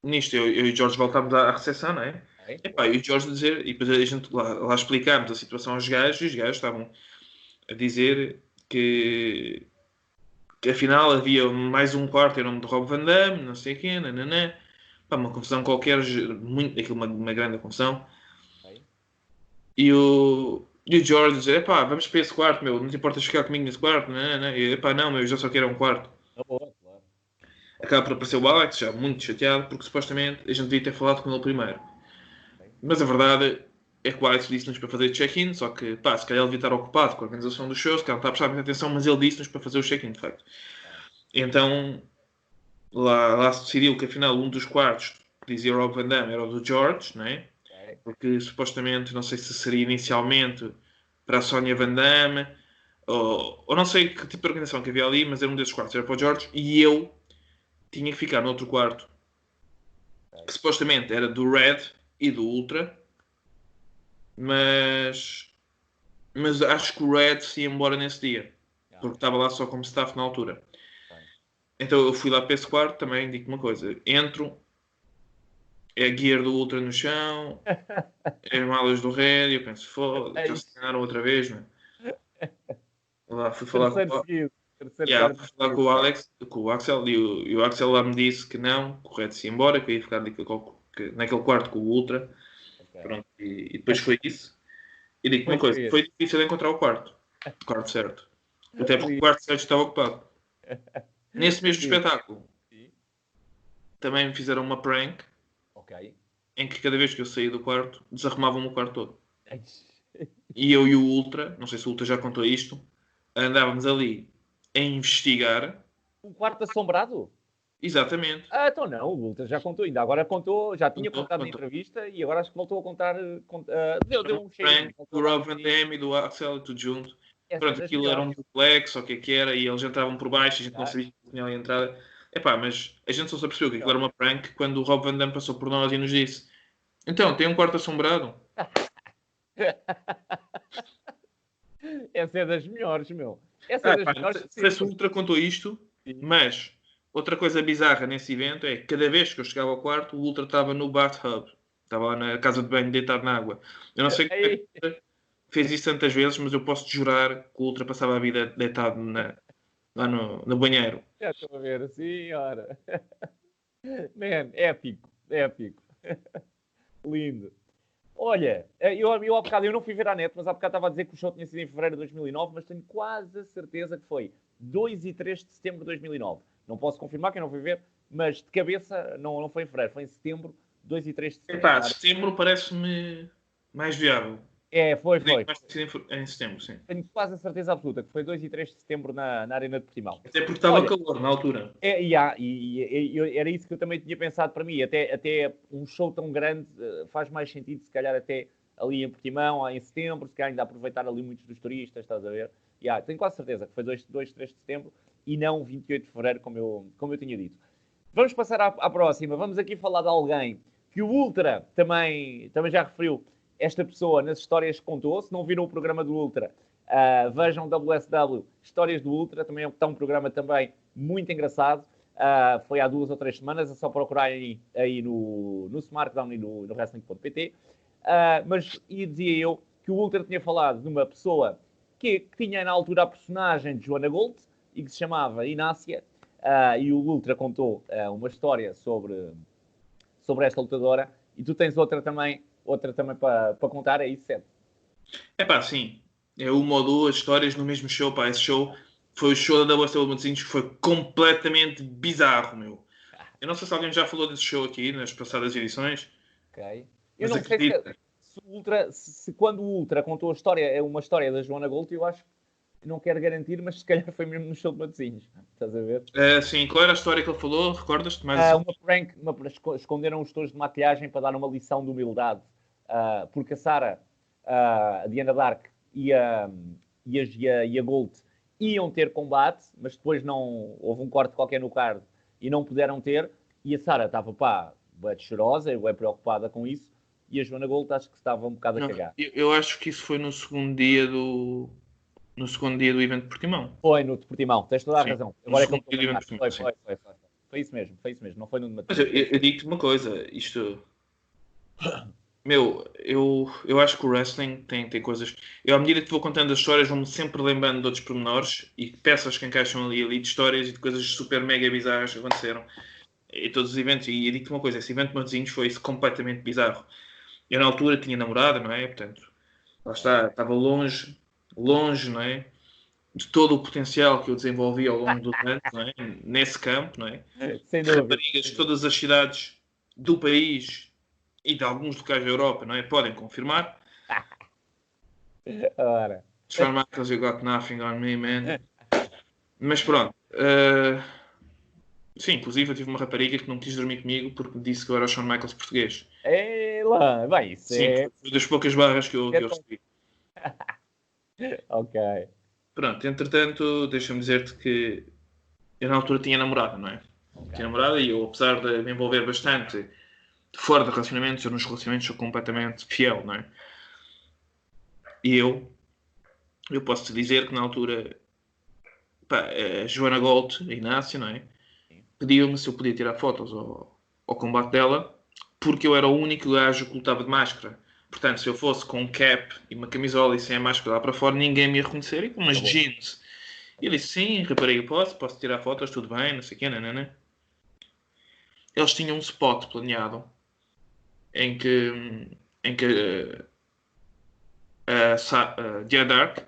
eu e o George voltámos à recepção, não é? Ok, Epá, claro. e o George dizer, e depois a gente lá explicámos a situação aos gajos, e os gajos estavam a dizer que afinal havia mais um quarto em nome de Rob Van Damme, não sei o quê, nananã. Pá, uma confusão qualquer, aquilo uma grande confusão. Ok. E o George dizer, epá, vamos para esse quarto, meu, não te importas ficar comigo nesse quarto? Nananã. E epá, não, meu, eu já só quero um quarto. Na boa, claro. Claro. Acaba por aparecer o Alex, já muito chateado, porque supostamente a gente devia ter falado com ele primeiro. Ok. Mas a verdade é que o Alex disse-nos para fazer check-in, só que, pá, se calhar ele devia estar ocupado com a organização do show, se calhar não está a prestar muita atenção, mas ele disse-nos para fazer o check-in, de facto. Ah, Então, lá se decidiu que afinal um dos quartos que dizia Rob Van Damme era o do George, não é? ok. Porque supostamente, não sei se seria inicialmente para a Sónia Van Damme, ou não sei que tipo de organização que havia ali, mas era um desses quartos, era para o George, e eu tinha que ficar no outro quarto, que Ok. supostamente era do Red e do Ultra, mas acho que o Red se ia embora nesse dia, Ah, porque ok. estava lá só como staff na altura. Ok. Então eu fui lá para esse quarto, também digo uma coisa, entro, é a gear do Ultra no chão, é as malas do Red, e eu penso, foda, já se Eis. enganaram outra vez, mano. Lá fui falar Terceiro com o, seguido. Terceiro yeah, quarto fui falar com seguido. o Alex, com o Axel, e o Axel lá me disse que não, correto, se ia embora, que eu ia ficar naquele quarto com o Ultra. Ok. Pronto, e depois foi isso. E digo uma Pois coisa, foi esse. foi difícil de encontrar o quarto certo. Até porque o Sim. quarto certo estava ocupado. Nesse mesmo Sim. espetáculo, Sim. também me fizeram uma prank, Ok. em que cada vez que eu saía do quarto, desarrumavam o quarto todo. Eis. E eu e o Ultra, não sei se o Ultra já contou isto, andávamos ali a investigar. Um quarto assombrado? Exatamente. Ah, então não, o Ultra já contou ainda. Agora contou, já tinha Contou, contado na contou. entrevista e agora acho que voltou a contar. Foi Deu uma um cheirinho, prank voltou do a dar um Rob Van cheirinho. Damme e do Axel e tudo junto. Essa é Pronto, das aquilo era melhores. um duplex, ou o que era, e eles entravam por baixo, a gente não Ah, sabia que tinha ali a entrada. Epá, mas a gente só se apercebeu que aquilo melhor. era uma prank quando o Rob Van Damme passou por nós e nos disse: Então, tem um quarto assombrado? Essa é das melhores, meu. Essa é Ah, das pá, não melhores sei, de não sei se o sempre. Ultra contou isto, Sim. mas outra coisa bizarra nesse evento é que cada vez que eu chegava ao quarto, o Ultra estava no bathtub. Estava lá na casa de banho deitado na água. Eu não sei como é que Aí, o Ultra fez isso tantas vezes, mas eu posso te jurar que o Ultra passava a vida deitado lá no banheiro. já estou a ver, senhora. Man, épico, épico. Lindo. Olha, eu há bocado, eu não fui ver à net, mas há bocado estava a dizer que o show tinha sido em fevereiro de 2009, mas tenho quase a certeza que foi 2 e 3 de setembro de 2009. Não posso confirmar que eu não fui ver, mas de cabeça não foi em fevereiro, foi em setembro, 2 e 3 de setembro. Epá, setembro parece-me mais viável. Foi. Mais em setembro, sim. Tenho quase a certeza absoluta que foi 2 e 3 de setembro na Arena de Portimão. Até porque estava calor na altura. Era isso que eu também tinha pensado para mim. Até um show tão grande faz mais sentido, se calhar até ali em Portimão, em setembro, se calhar ainda aproveitar ali muitos dos turistas, estás a ver? Tenho quase certeza que foi 2, 3 de setembro e não 28 de fevereiro, como eu tinha dito. Vamos passar à próxima. Vamos aqui falar de alguém que o Ultra também já referiu esta pessoa nas histórias que contou. Se não viram o programa do Ultra, vejam WSW Histórias do Ultra. Também está um programa também muito engraçado. Foi há 2 ou 3 semanas. É só procurar aí no Smartdown e no Wrestling.pt. Mas dizia eu que o Ultra tinha falado de uma pessoa que tinha na altura a personagem de Joanna Gold e que se chamava Inácia. E o Ultra contou uma história sobre esta lutadora. E tu tens outra também para contar, é isso, certo? É pá, sim. É uma ou duas histórias no mesmo show, pá. Esse show foi o show da WSW Matosinhos que foi completamente bizarro, meu. Eu não sei se alguém já falou desse show aqui nas passadas edições. Ok. Eu Mas não sei acredita. se quando o Ultra contou a história, é uma história da Joanna Gold, eu acho que não quero garantir, mas se calhar foi mesmo no show de Matosinhos. Estás a ver? Sim, qual era a história que ele falou? Recordas-te mais assim? Uma prank, esconderam os tons de maquilhagem para dar uma lição de humildade. Porque a Sarah, a Diana Dark e a Gold iam ter combate, mas depois não houve um corte qualquer no card e não puderam ter. E a Sarah estava, bué chorosa, bué preocupada com isso. E a Joanna Gold acho que estava um bocado a Não, cagar. eu acho que isso foi no segundo dia do evento de Portimão. Foi no de Portimão, tens toda a Sim, razão. no Agora é que eu segundo estou dia a do evento lembrar. de Portimão, sim. Foi isso mesmo, não foi no de Mas Matosinhos. eu digo-te uma coisa, isto... Meu, eu acho que o wrestling tem coisas... Eu, à medida que vou contando as histórias, vou-me sempre lembrando de outros pormenores e peças que encaixam ali de histórias e de coisas super mega bizarras que aconteceram em todos os eventos. E eu digo-te uma coisa, esse evento de Matosinhos foi completamente bizarro. Eu, na altura, tinha namorada, não é? Portanto, lá está, estava longe, não é? De todo o potencial que eu desenvolvi ao longo dos anos, não é? Nesse campo, não é? Sem De dúvida. raparigas de todas as cidades do país e de alguns locais da Europa, não é? Podem confirmar. Ora. Shawn Michaels, you got nothing on me, man. Mas pronto. Sim, inclusive eu tive uma rapariga que não quis dormir comigo porque me disse que eu era o Shawn Michaels português. É lá, bem, isso Sim, foi das poucas barras que eu recebi. Ok. Pronto, entretanto, deixa-me dizer-te que eu na altura tinha namorada, não é? Tinha namorada e eu, apesar de me envolver bastante fora de relacionamentos, eu nos relacionamentos sou completamente fiel, não é? E eu posso-te dizer que na altura, pá, a Joana Gold, a Inácia, não é? Pediu-me se eu podia tirar fotos ao combate dela, porque eu era o único gajo que lutava de máscara. Portanto, se eu fosse com um cap e uma camisola e sem a máscara lá para fora, ninguém me ia reconhecer, e com umas jeans. E ele disse, sim, rapariga, posso tirar fotos, tudo bem, não sei o quê, nanana. Eles tinham um spot planeado em que a Dia Dark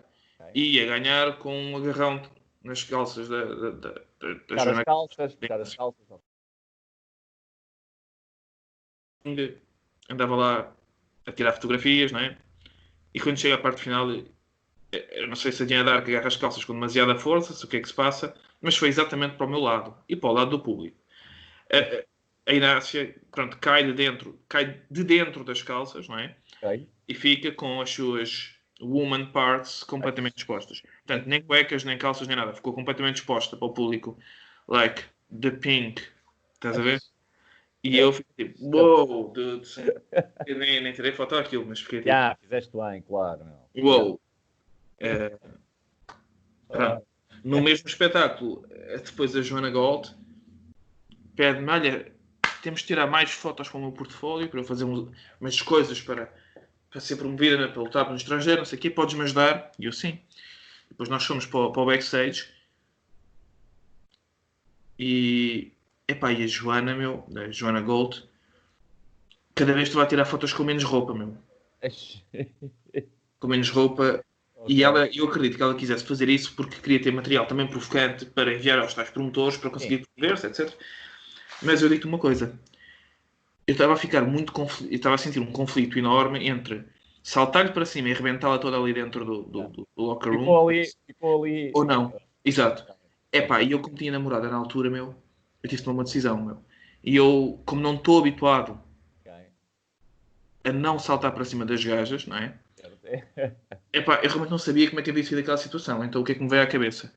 ia ganhar com um agarrão nas calças da Puxar as Joana. calças. Andava lá a tirar fotografias, não é? E quando chega à parte final, eu não sei se a Diana Dark agarra as calças com demasiada força, se o que é que se passa, mas foi exatamente para o meu lado e para o lado do público. A Inácia, pronto, cai de dentro das calças, não é? Ok. E fica com as suas woman parts completamente expostas. Portanto, nem cuecas, nem calças, nem nada. Ficou completamente exposta para o público. Like, the pink. Estás a ver? E eu fiquei tipo, wow, dude. Eu nem tirei foto daquilo, mas fiquei tipo, Fizeste bem, claro. Meu. wow. Pronto. No mesmo espetáculo, depois a Joana Gold pede-me, olha, temos de tirar mais fotos para o meu portfólio, para eu fazer umas coisas para ser promovida, né, para lutar no estrangeiro, não sei o quê, podes-me ajudar? E eu, sim. Depois nós fomos para o backstage e, epá, e a Joana, a Joana Gold, cada vez estava a tirar fotos com menos roupa, meu. Com menos roupa. Ok. E eu acredito que ela quisesse fazer isso porque queria ter material também provocante para enviar aos tais promotores, para Sim. conseguir promover-se, etc. Mas eu digo-te uma coisa. Eu estava a ficar muito conflito, eu estava a sentir um conflito enorme entre saltar-lhe para cima e arrebentá-la toda ali dentro do locker room, Ficou ali. ou não. Exato. Ok. Epá, Ok. e eu como tinha namorada na altura, meu, eu tive de tomar uma decisão, meu. E eu, como não estou habituado Ok. a não saltar para cima das gajas, não é? Certo. Epá, eu realmente não sabia como é que havia sido aquela situação. Então o que é que me veio à cabeça?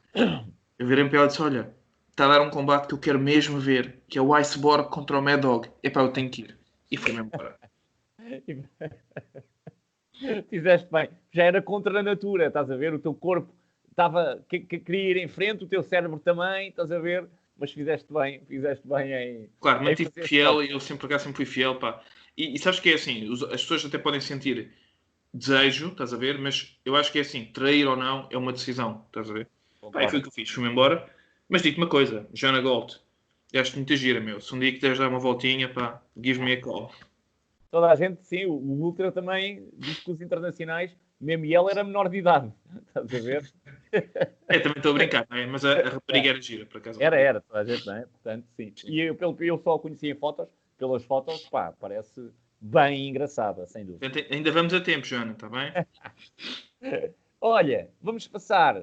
Eu virei para ela e disse, olha, está a dar um combate que eu quero mesmo ver, que é o Iceborg contra o Mad Dog. Epá, eu tenho que ir. E fui-me embora. Fizeste bem. Já era contra a natura, estás a ver? O teu corpo queria ir em frente, o teu cérebro também, estás a ver? Mas fizeste bem Claro, em mantive-me fazer esse fiel troca. e eu sempre, por acaso, sempre fui fiel, pá. E sabes que é assim, as pessoas até podem sentir desejo, estás a ver? Mas eu acho que é assim, trair ou não é uma decisão, estás a ver? Pá, e foi o Concordo. que eu fiz, fui-me embora. Mas digo-te uma coisa, Joanna Gold, deste muita gira, meu. Se um dia quiseres dar uma voltinha, pá, give me a call. Toda a gente, sim, o Ultra também diz que os internacionais, mesmo ele era menor de idade, estás a ver? É, também estou a brincar, não é? Mas a rapariga É, era gira, por acaso a rapariga. era, toda a gente, não é? Portanto, sim. Sim. E eu só a conheci em fotos, pelas fotos, pá, parece bem engraçada, sem dúvida. Portanto, ainda vamos a tempo, Joana, está bem? Olha, vamos passar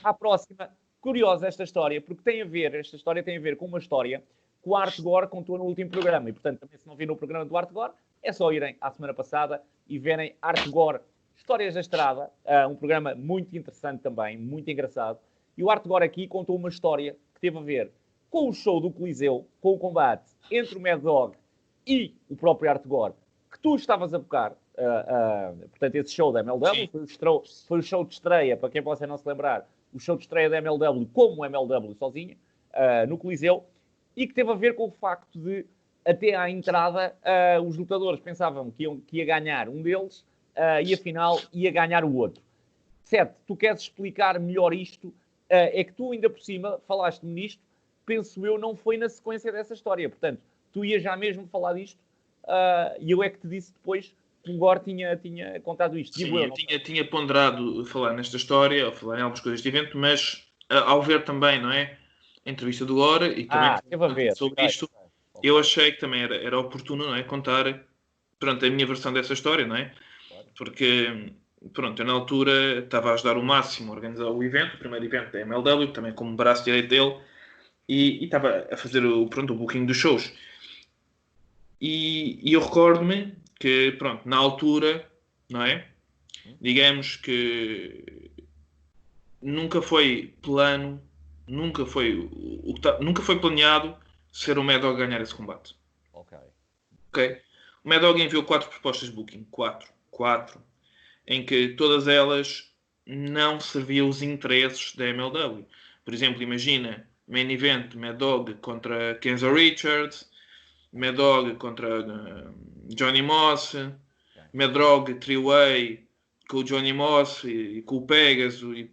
à próxima. Curiosa esta história, porque esta história tem a ver com uma história que o Art Gore contou no último programa. E, portanto, também se não viram o programa do Art Gore, é só irem à semana passada e verem Art Gore Histórias da Estrada, um programa muito interessante também, muito engraçado. E o Art Gore aqui contou uma história que teve a ver com o show do Coliseu, com o combate entre o Mad Dog e o próprio Art Gore, que tu estavas a bocar. Portanto, esse show da MLW Sim. foi o show de estreia, para quem possa não se lembrar, o show de estreia da MLW como MLW sozinha, no Coliseu, e que teve a ver com o facto de, até à entrada, os lutadores pensavam que ia ganhar um deles e afinal ia ganhar o outro. Sete, tu queres explicar melhor isto? É que tu ainda por cima falaste-me nisto, penso eu, não foi na sequência dessa história. Portanto, tu ias já mesmo falar disto e eu é que te disse depois que o Gore tinha contado isto. Digo Sim, eu, eu não sei. tinha ponderado falar nesta história, ou falar em algumas coisas deste evento, mas ao ver também, não é? A entrevista do Hora e também Esteve a ver. sobre Sei, isto, sei. Ok, eu achei que também era oportuno, não é? Contar, pronto, a minha versão dessa história, não é? claro. Porque, pronto, eu na altura estava a ajudar o máximo a organizar o evento, o primeiro evento da MLW, também como braço direito dele, e estava a fazer pronto, o booking dos shows. E eu recordo-me que, pronto, na altura, não é? Digamos que nunca foi plano, nunca foi planeado ser o Mad Dog a ganhar esse combate. Ok. Ok? O Mad Dog enviou 4 propostas de booking. Quatro. Em que todas elas não serviam os interesses da MLW. Por exemplo, imagina Main Event Mad Dog contra Kenzo Richards, Mad Dog contra Johnny Moss, Ok. Mad Dog Three-Way com o Johnny Moss e com o Pegasus,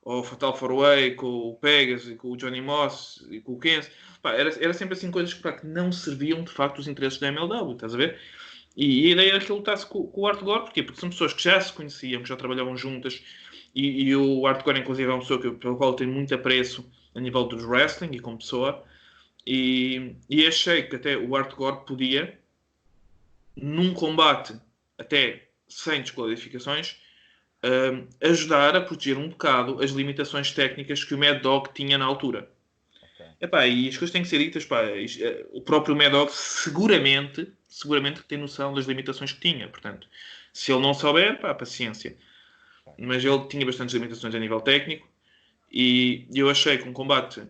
ou Fatal 4-Way com o Pegasus e com o Johnny Moss e com o Kenzo. Pá, era sempre assim coisas que não serviam de facto os interesses da MLW, estás a ver? E a ideia era que ele lutasse com o Art Gore, porquê? Porque são pessoas que já se conheciam, que já trabalhavam juntas, e o Art Gore, inclusive, é uma pessoa pela qual eu tenho muito apreço a nível do wrestling e como pessoa, e achei que até o Art Gore podia, num combate até sem desqualificações, ajudar a proteger um bocado as limitações técnicas que o Mad Dog tinha na altura. Ok. Epá, e as coisas têm que ser ditas, pá, o próprio Mad Dog seguramente tem noção das limitações que tinha, portanto, se ele não souber, pá, paciência. Mas ele tinha bastantes limitações a nível técnico e eu achei que um combate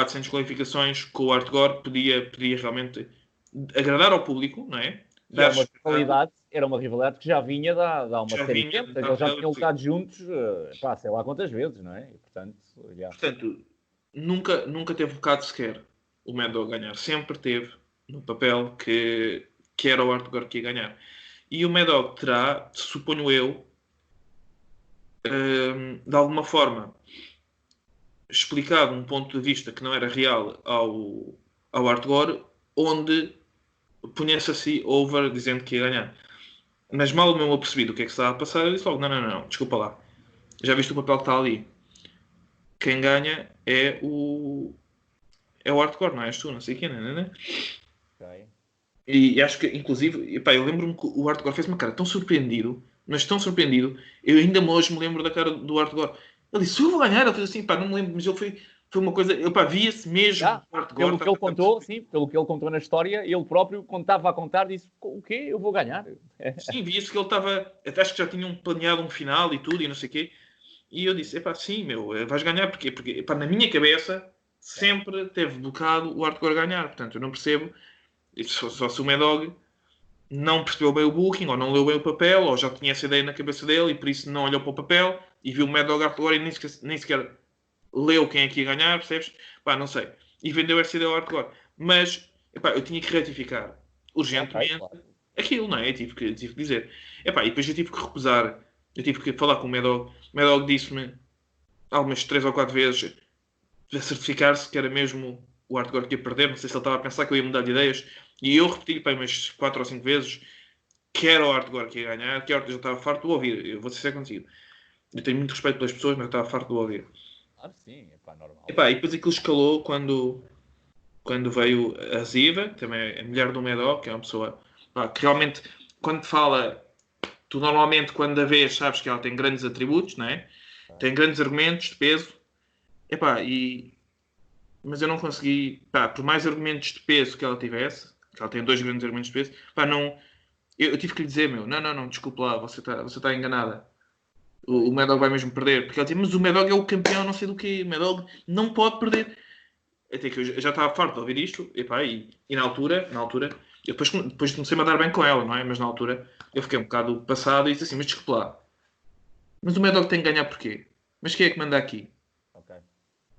sem desqualificações com o Art Gore podia realmente agradar ao público, não é? Que é Dar uma espetáculo, rivalidade, era uma rivalidade que já vinha de há uma já série de vinha tempo. de Eles já tinham WW. lutado juntos, pá, sei lá quantas vezes, não é? E, portanto, já. Portanto, nunca teve bocado sequer o Mad Dog ganhar. Sempre teve no papel que era o Art Gore que ia ganhar. E o Mad Dog terá, suponho eu, de alguma forma, explicado um ponto de vista que não era real ao Art Gore, onde punha-se assim over, dizendo que ia ganhar. Mas mal mesmo eu percebi do que é que se estava a passar, eu disse logo, não, desculpa lá. Já viste o papel que está ali? Quem ganha é o hardcore, não és tu, não sei quem, né? Ok. E acho que, inclusive, epá, eu lembro-me que o Hardcore fez uma cara tão surpreendido, mas tão surpreendido, eu ainda hoje me lembro da cara do Hardcore. Ele disse, eu vou ganhar, ele fez assim, pá, não me lembro, mas ele foi uma coisa, epá, via-se mesmo Já, o Hardcore, pelo que ele estava a contou, perceber. sim, pelo que ele contou na história, ele próprio contava a contar, disse, o quê? Eu vou ganhar. Sim, via-se que ele estava, até acho que já tinham planeado um final e tudo, e não sei o quê, e eu disse, epá, sim, meu, vais ganhar, porquê? Porque, epá, na minha cabeça, Ok. sempre teve bocado o Hardcore ganhar, portanto, eu não percebo, só se o Mad Dog não percebeu bem o booking, ou não leu bem o papel, ou já tinha essa ideia na cabeça dele e por isso não olhou para o papel e viu o Mad Dog Hardcore e nem sequer leu quem é que ia ganhar, percebes? Pá, não sei. E vendeu essa ideia ao Hardcore. Mas, epá, eu tinha que retificar Ok, urgentemente claro. aquilo, não é? Eu tive que dizer. Epá, e depois eu tive que recusar, eu tive que falar com o Mad Dog. O Mad Dog disse-me algumas 3 ou 4 vezes para certificar-se que era mesmo o Hardcore que ia perder. Não sei se ele estava a pensar que eu ia mudar de ideias. E eu repeti para umas 4 ou 5 vezes que era o Artgor que ia ganhar, que eu já estava farto de ouvir. Eu vou ser contigo. Eu tenho muito respeito pelas pessoas, mas eu estava farto de ouvir. Claro, sim, é pá, normal. Epá, e depois aquilo escalou quando veio a Ziva, que também é a mulher do Medó, que é uma pessoa pá, que realmente, quando fala, tu normalmente, quando a vês, sabes que ela tem grandes atributos, não é? Ok. Tem grandes argumentos de peso. Epá, mas eu não consegui, pá, por mais argumentos de peso que ela tivesse, que ela tem dois grandes argumentos de peso, pá, não, eu tive que lhe dizer, meu, não, desculpe lá, você está enganada. O Ok. Mad Dog vai mesmo perder. Porque ele dizia, mas o Mad Dog é o campeão, não sei do quê. O Mad Dog não pode perder. Até que eu já estava farto de ouvir isto. E na altura, eu depois comecei-me a dar bem com ela, não é? Mas na altura eu fiquei um bocado passado e disse assim, mas desculpe lá. Mas o Mad Dog tem que ganhar porquê? Mas quem é que manda aqui? Ok.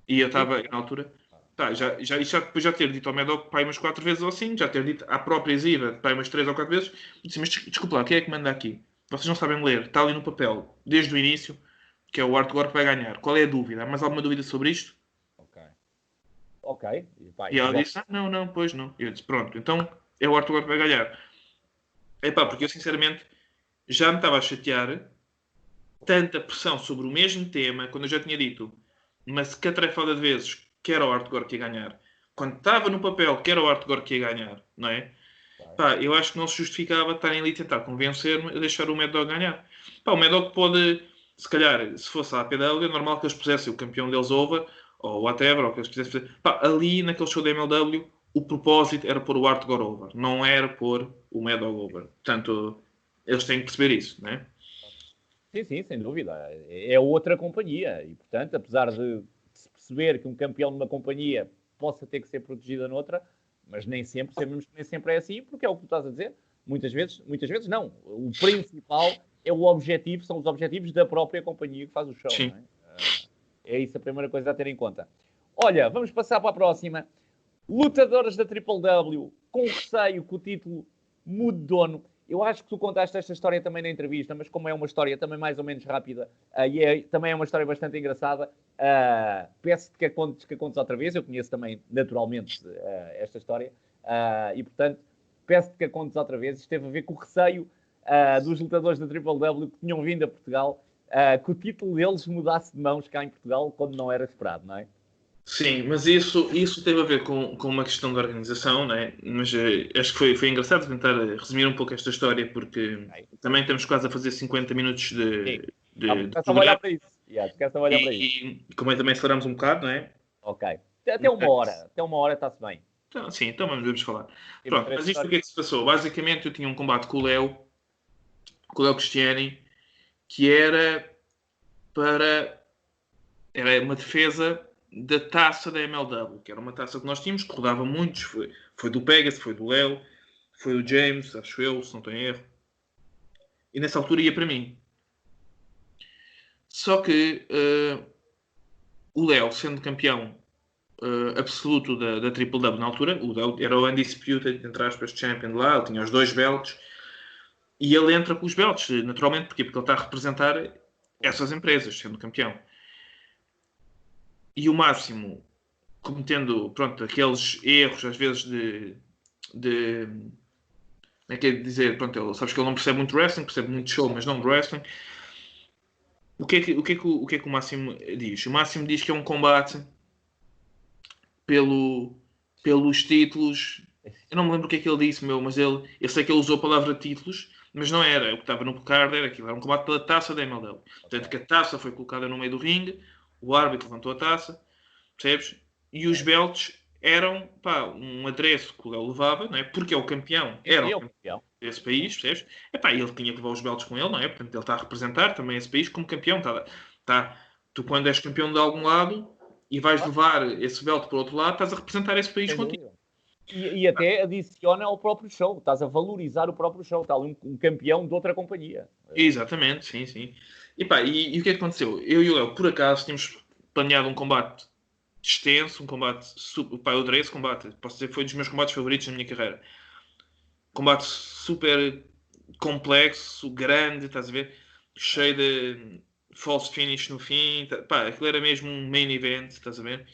E eu Sim. estava, na altura, Ah, pá, depois já ter dito ao Mad Dog pai umas 4 vezes ou assim, já ter dito à própria Ziva pai umas 3 ou 4 vezes, e disse, mas desculpe lá, quem é que manda aqui? Vocês não sabem ler, está ali no papel, desde o início, que é o Artgor que vai ganhar. Qual é a dúvida? Há mais alguma dúvida sobre isto? ok. Ok. E, pá, E e ela resolve. disse, não, pois não. E eu disse, pronto, então é o Artgor que vai ganhar. Epá, porque eu sinceramente já me estava a chatear tanta pressão sobre o mesmo tema, quando eu já tinha dito mas catrefada de vezes que era o Artgor que ia ganhar, quando estava no papel que era o Artgor que ia ganhar, não é? Ok. Pá, eu acho que não se justificava estarem ali a tentar convencer-me a deixar o Mad Dog ganhar. Pá, o Mad Dog pode, se calhar, se fosse a APW, é normal que eles pusessem o campeão deles over, ou whatever, ou que eles quisessem fazer. Pá, ali naquele show da MLW, o propósito era pôr o Artgor over, não era pôr o Mad Dog over. Portanto, eles têm que perceber isso, não é? Sim, sim, sem dúvida. É outra companhia e, portanto, apesar de se perceber que um campeão de uma companhia possa ter que ser protegido noutra, mas nem sempre, sabemos que nem sempre é assim, porque é o que tu estás a dizer. Muitas vezes não. O principal é o objetivo, são os objetivos da própria companhia que faz o show, não Sim. é? É isso a primeira coisa a ter em conta. Olha, vamos passar para a próxima. Lutadoras da Triple W, com receio que o título mude de dono. Eu acho que tu contaste esta história também na entrevista, mas como é uma história também mais ou menos rápida também é uma história bastante engraçada, peço-te que a contes outra vez. Eu conheço também, naturalmente, esta história e, portanto, peço-te que a contes outra vez. Isto teve a ver com o receio dos lutadores da Triple W que tinham vindo a Portugal, que o título deles mudasse de mãos cá em Portugal quando não era esperado, não é? Sim, mas isso teve a ver com uma questão de organização, né? Mas acho que foi engraçado tentar resumir um pouco esta história, porque Okay. também estamos quase a fazer 50 minutos Sim. de Estava a olhar programa para isso. Yeah, estava a olhar para isso. e como é também aceleramos um bocado, não é? Ok. Até uma hora. Até uma hora está-se bem. Então, sim, então vamos falar. Temos Pronto, três mas isto o que histórias. é que se passou? Basicamente eu tinha um combate com o Léo Cristiani, que para era uma defesa da taça da MLW, que era uma taça que nós tínhamos, que rodava muitos, foi do Pegasus, foi do Léo, foi do James, acho eu, se não estou em erro. E nessa altura ia para mim. Só que o Léo, sendo campeão absoluto da Triple W na altura, o Léo era o undisputed, entre aspas, champion lá, ele tinha os dois belts, e ele entra com os belts, naturalmente, porquê? Porque ele está a representar Claro. essas empresas, sendo campeão. E o Máximo, cometendo, pronto, aqueles erros, às vezes, de É que é dizer, pronto, sabes que ele não percebe muito wrestling, percebe muito show, mas não de wrestling. O que é que o Máximo diz? O Máximo diz que é um combate pelo, pelos títulos. Eu não me lembro o que é que ele disse, mas eu sei que ele usou a palavra títulos, mas não era. O que estava no card era aquilo. Era um combate pela taça da MLW. Portanto, que a taça foi colocada no meio do ringue, o árbitro levantou a taça, percebes? E os belts eram, pá, um adereço que o Léo levava, não é? Porque é o campeão, era o campeão desse país, percebes? Epá, ele tinha que levar os belts com ele, não é? Portanto, ele está a representar também esse país como campeão. Tu, quando és campeão de algum lado e vais levar esse belt para o outro lado, estás a representar esse país contigo. E até adiciona ao próprio show. Estás a valorizar o próprio show. Está ali um campeão de outra companhia. Exatamente, sim, sim. E pá, e o que é que aconteceu? Eu e o Léo, por acaso, tínhamos planeado um combate extenso, um combate super. Pá, eu adorei esse combate. Posso dizer que foi um dos meus combates favoritos na minha carreira. Combate super complexo, grande, estás a ver? Cheio de false finish no fim. Pá, aquilo era mesmo um main event, estás a ver?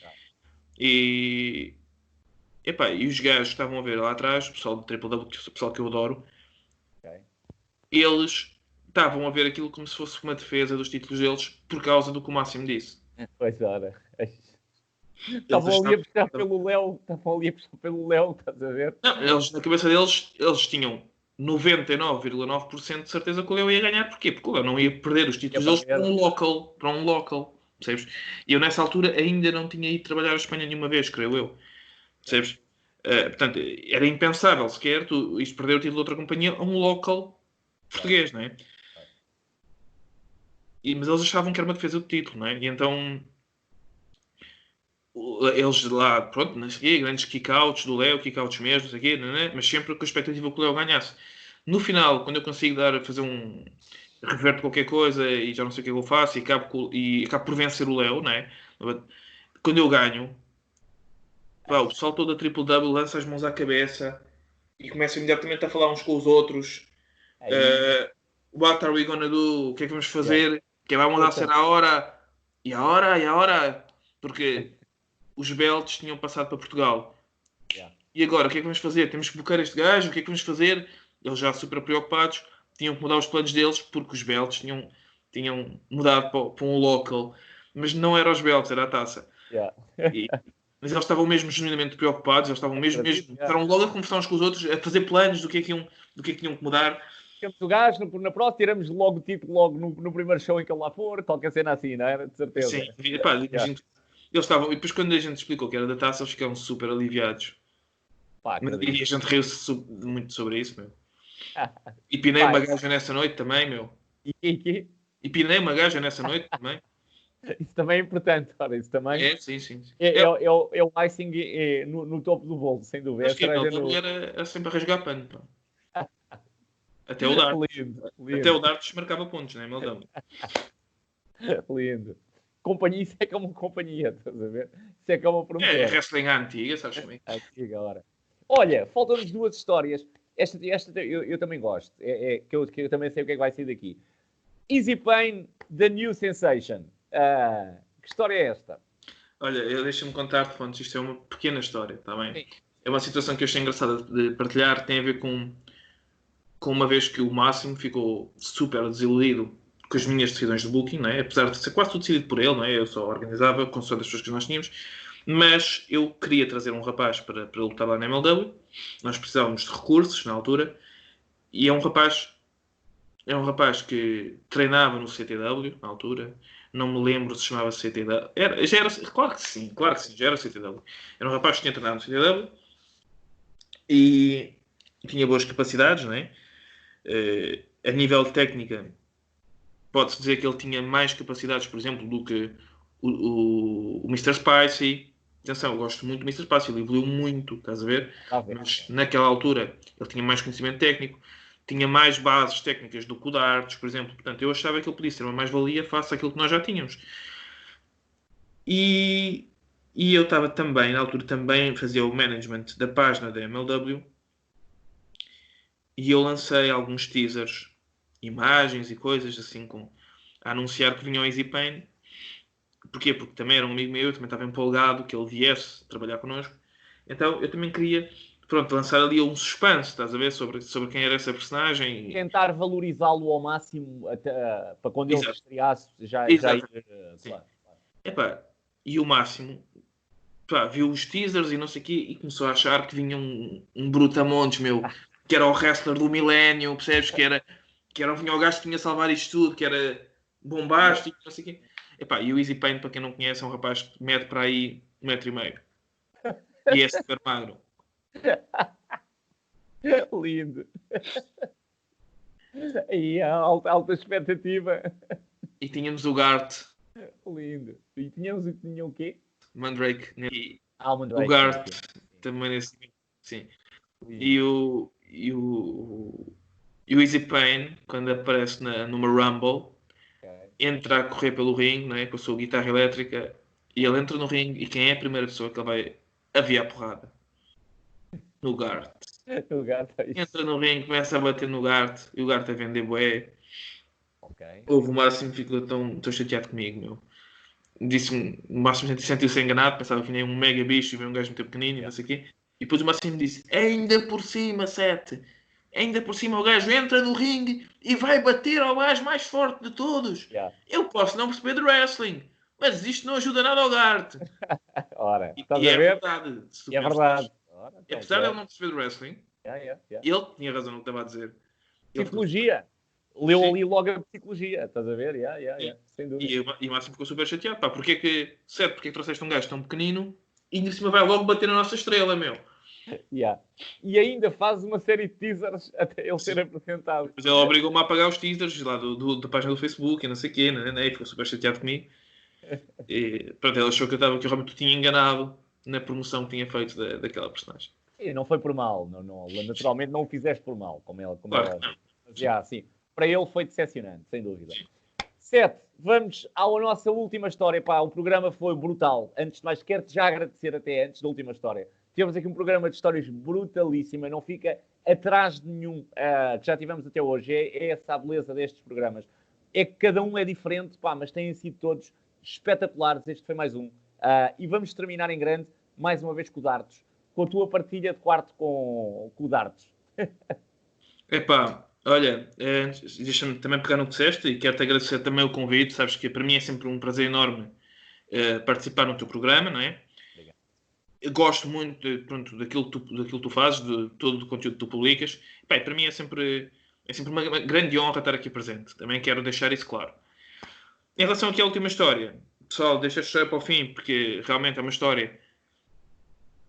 E. Epá, e os gajos que estavam a ver lá atrás, o pessoal do Triple W, o pessoal que eu adoro, eles estavam a ver aquilo como se fosse uma defesa dos títulos deles por causa do que o Máximo disse. Pois era. Estavam ali a puxar pelo Léo, estás a ver? Não, eles, na cabeça deles, eles tinham 99,9% de certeza que o Léo ia ganhar. Porquê? Porque o Léo não ia perder os títulos deles para um local, percebes? E eu nessa altura ainda não tinha ido trabalhar a Espanha nenhuma vez, creio eu. Percebes? Portanto, era impensável sequer isto perder o título de outra companhia a um local português, não é? Mas eles achavam que era uma defesa do título, não é? E então eles lá, pronto, não sei, grandes kickouts do Léo, kickouts mesmo, não sei quê, não é? Mas sempre com a expectativa que o Léo ganhasse. No final, quando eu consigo fazer um reverto qualquer coisa e já não sei o que eu faço e acabo por vencer o Léo, não é? Quando eu ganho, pá, o pessoal todo da Triple W lança as mãos à cabeça e começa imediatamente a falar uns com os outros. What are we gonna do? O que é que vamos fazer? Que vai mudar a ser a hora? E a hora? Porque os belts tinham passado para Portugal. E agora, o que é que vamos fazer? Temos que buscar este gajo? O que é que vamos fazer? Eles já super preocupados, tinham que mudar os planos deles porque os belts tinham mudado para um local. Mas não era os belts, era a taça. Mas eles estavam mesmo genuinamente preocupados, eles estavam mesmo estavam logo a conversar uns com os outros, a fazer planos do que é que tinham que mudar. Temos o gajo, na próxima tiramos logo o título logo no primeiro show em que ele lá for, qualquer cena assim, não era? De certeza. Sim, eles estavam, e depois quando a gente explicou que era da taça, eles ficaram super aliviados. E a gente riu-se muito sobre isso, meu. E pinei uma gaja nessa noite também, meu. E pinei uma gaja nessa noite também. Isso também é importante, cara. Isso também sim. É o icing no topo do bolo, sem dúvida. Acho que era sempre a rasgar pano, pá. Até o Darts. Lindo. Até o Darts marcava pontos, não é, Maldão? Lindo. Companhia, isso é que é uma companhia, estás a ver? Isso é que é uma promoção. É wrestling antiga, sabes como é? Antiga, ora. Olha, faltam-nos duas histórias. Esta eu também gosto. Que eu também sei o que é que vai sair daqui. Easy Pain, The New Sensation. Que história é esta? Olha, deixa-me contar-te, Fontes, isto é uma pequena história, está bem? Sim. É uma situação que eu achei engraçada de partilhar, tem a ver com uma vez que o Máximo ficou super desiludido com as minhas decisões de booking, não é? Apesar de ser quase tudo decidido por ele, não é? Eu só organizava com as pessoas que nós tínhamos, mas eu queria trazer um rapaz para lutar lá na MLW, nós precisávamos de recursos na altura, e é um rapaz que treinava no CTW na altura, não me lembro se chamava CTW, claro que sim, já era CTW. Era um rapaz que tinha treinado no CTW e tinha boas capacidades, não é? A nível de técnica, pode-se dizer que ele tinha mais capacidades, por exemplo, do que o Mr. Spicy. Atenção, eu gosto muito do Mr. Spicy, ele evoluiu muito, estás a ver? Mas naquela altura ele tinha mais conhecimento técnico, tinha mais bases técnicas do que o Darts, por exemplo. Portanto, eu achava que ele podia ser uma mais-valia face àquilo que nós já tínhamos. E eu estava também, na altura, também fazia o management da página da MLW. E eu lancei alguns teasers, imagens e coisas assim, a anunciar que vinha o Easy Pain. Porquê? Porque também era um amigo meu, eu também estava empolgado que ele viesse trabalhar connosco. Então eu também queria pronto, lançar ali um suspense, estás a ver, sobre quem era essa personagem. Tentar valorizá-lo ao máximo até, para quando ele Exato. estreasse já Exato. ir. Sim. Claro. Epá, e o Máximo, pá, viu os teasers e não sei o quê e começou a achar que vinha um brutamontes, meu, que era o wrestler do milénio, percebes? Vinha o gajo que tinha a salvar isto tudo, que era bombástico, não sei o quê. Epá, e o Easy Pain, para quem não conhece, é um rapaz que mede para aí 1,5 m. E é super magro. Lindo. E a alta expectativa. E tínhamos o Gart Lindo. E tinham o quê? Mandrake e Almond o Gart também nesse. Sim. E o Easy Pain, quando aparece numa Rumble, entra a correr pelo ringue, né, com a sua guitarra elétrica, e ele entra no ringue, e quem é a primeira pessoa que ele vai aviar porrada? No Gart. O gato, Entra no ringue, começa a bater no Gart, e o Gart a vender bué. Okay. Houve o Máximo, ficou tão chateado comigo, meu. Disse-me, o Máximo sentiu-se enganado, pensava que vinha um mega bicho e veio um gajo muito pequenino e não sei o quê. E depois o Máximo disse, ainda por cima, Sete, ainda por cima o gajo entra no ringue e vai bater ao gajo mais forte de todos. Yeah. Eu posso não perceber de wrestling, mas isto não ajuda nada ao Gart. Ora, E é verdade. É verdade. Ora, então, apesar de ele não perceber de wrestling, ele tinha razão no que estava a dizer. Psicologia. Leu ali logo a psicologia, estás a ver? Sem dúvida. E o Máximo ficou super chateado. Pá, porque é que trouxeste um gajo tão pequenino e ainda cima vai logo bater na nossa estrela, meu? E ainda faz uma série de teasers até ele ser apresentado. Mas ele obrigou-me a apagar os teasers lá da página do Facebook e não sei o quê, né? E ficou super chateado comigo. E pronto, ele achou que eu realmente tinha enganado na promoção que tinha feito daquela personagem. E não foi por mal, naturalmente não o fizeste por mal, como ela. Claro, Mas, sim, para ele foi decepcionante, sem dúvida. 7, vamos à nossa última história. Pá, o programa foi brutal. Antes de mais, quero-te já agradecer até antes da última história. Tivemos aqui um programa de histórias brutalíssima, não fica atrás de nenhum que já tivemos até hoje. É essa a beleza destes programas. É que cada um é diferente, pá, mas têm sido todos espetaculares. Este foi mais um. E vamos terminar em grande, mais uma vez com o Dardos, com a tua partilha de quarto com o Dardos. Epá, olha, deixa-me também pegar no que disseste e quero-te agradecer também o convite. Sabes que para mim é sempre um prazer enorme participar no teu programa, não é? Obrigado. Eu gosto muito daquilo que tu fazes, de todo o conteúdo que tu publicas. Epá, para mim é sempre uma grande honra estar aqui presente. Também quero deixar isso claro. Em relação aqui à última história, pessoal, deixa a história para o fim, porque realmente é uma história.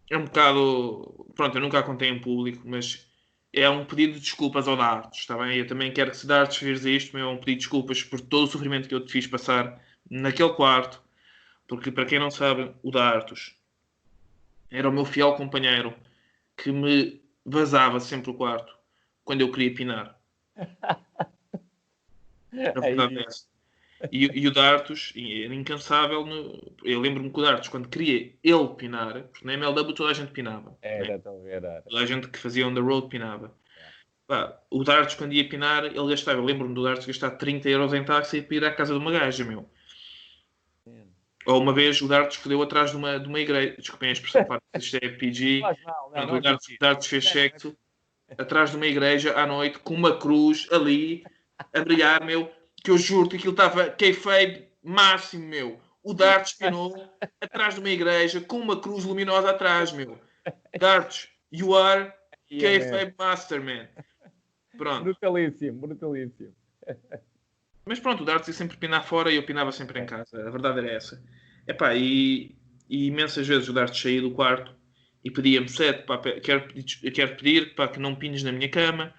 É um bocado. Pronto, eu nunca a contei em público, mas é um pedido de desculpas ao Dardos, está bem? Eu também quero que se Dardos vires isto, é um pedido de desculpas por todo o sofrimento que eu te fiz passar naquele quarto, porque para quem não sabe, o Dardos era o meu fiel companheiro que me vazava sempre o quarto quando eu queria pinar. A verdade é essa. E o Dardos era incansável. Eu lembro-me que o Dardos, quando queria ele pinar, porque na MLW toda a gente pinava. Toda a gente que fazia on the road pinava. Pá, o Dardos, quando ia pinar, ele gastava. Eu lembro-me do Dardos gastar 30 euros em táxi para ir à casa de uma gaja, meu. Ou uma vez o Dardos fodeu atrás de uma igreja. Desculpem a expressão, isto é PG. O Dardos fez sexo atrás de uma igreja à noite com uma cruz ali a brilhar, meu. Que eu juro que aquilo estava kayfabe máximo, meu. O Dardos pinou atrás de uma igreja com uma cruz luminosa atrás, meu. Dardos, you are kayfabe master, man. Pronto. Brutalíssimo. Mas pronto, o Dardos ia sempre pinar fora e eu pinava sempre em casa. A verdade era essa. Epá, e imensas vezes o Dardos saía do quarto e pedia-me, Sete, pá, quero pedir pá, que não pines na minha cama,